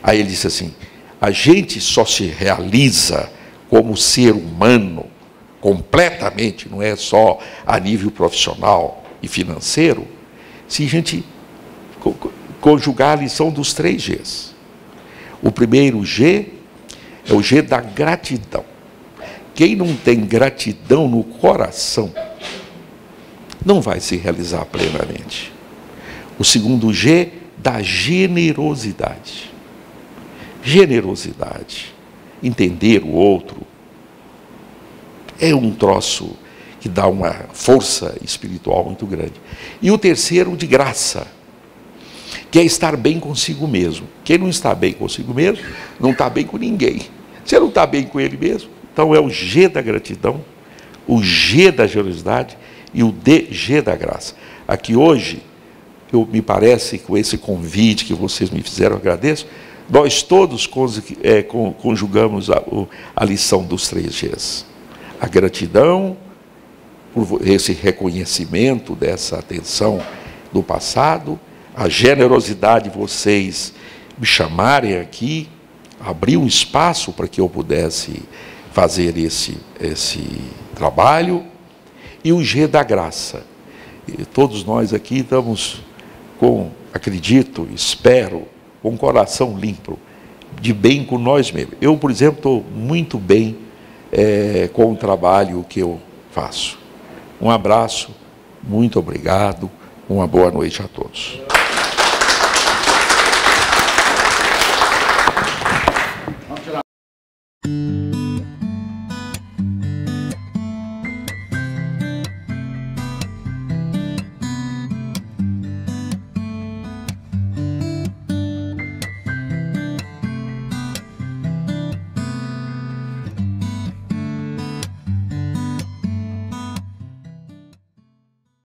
Aí ele disse assim: a gente só se realiza como ser humano, completamente, não é só a nível profissional e financeiro, se a gente conjugar a lição dos 3Gs. O primeiro G é o G da gratidão. Quem não tem gratidão no coração não vai se realizar plenamente. O segundo G, da generosidade. Generosidade. Entender o outro é um troço que dá uma força espiritual muito grande. E o terceiro, de graça, que é estar bem consigo mesmo. Quem não está bem consigo mesmo, não está bem com ninguém. Se não está bem com ele mesmo, então é o G da gratidão, o G da generosidade e o DG da graça. Aqui hoje, me parece, com esse convite que vocês me fizeram, eu agradeço, nós todos conjugamos a lição dos 3 Gs. A gratidão, por esse reconhecimento dessa atenção do passado, a generosidade de vocês me chamarem aqui, abrir um espaço para que eu pudesse fazer esse trabalho, e o G da graça. E todos nós aqui estamos acredito, espero, com o coração limpo, de bem com nós mesmos. Eu, por exemplo, estou muito bem com o trabalho que eu faço. Um abraço, muito obrigado, uma boa noite a todos.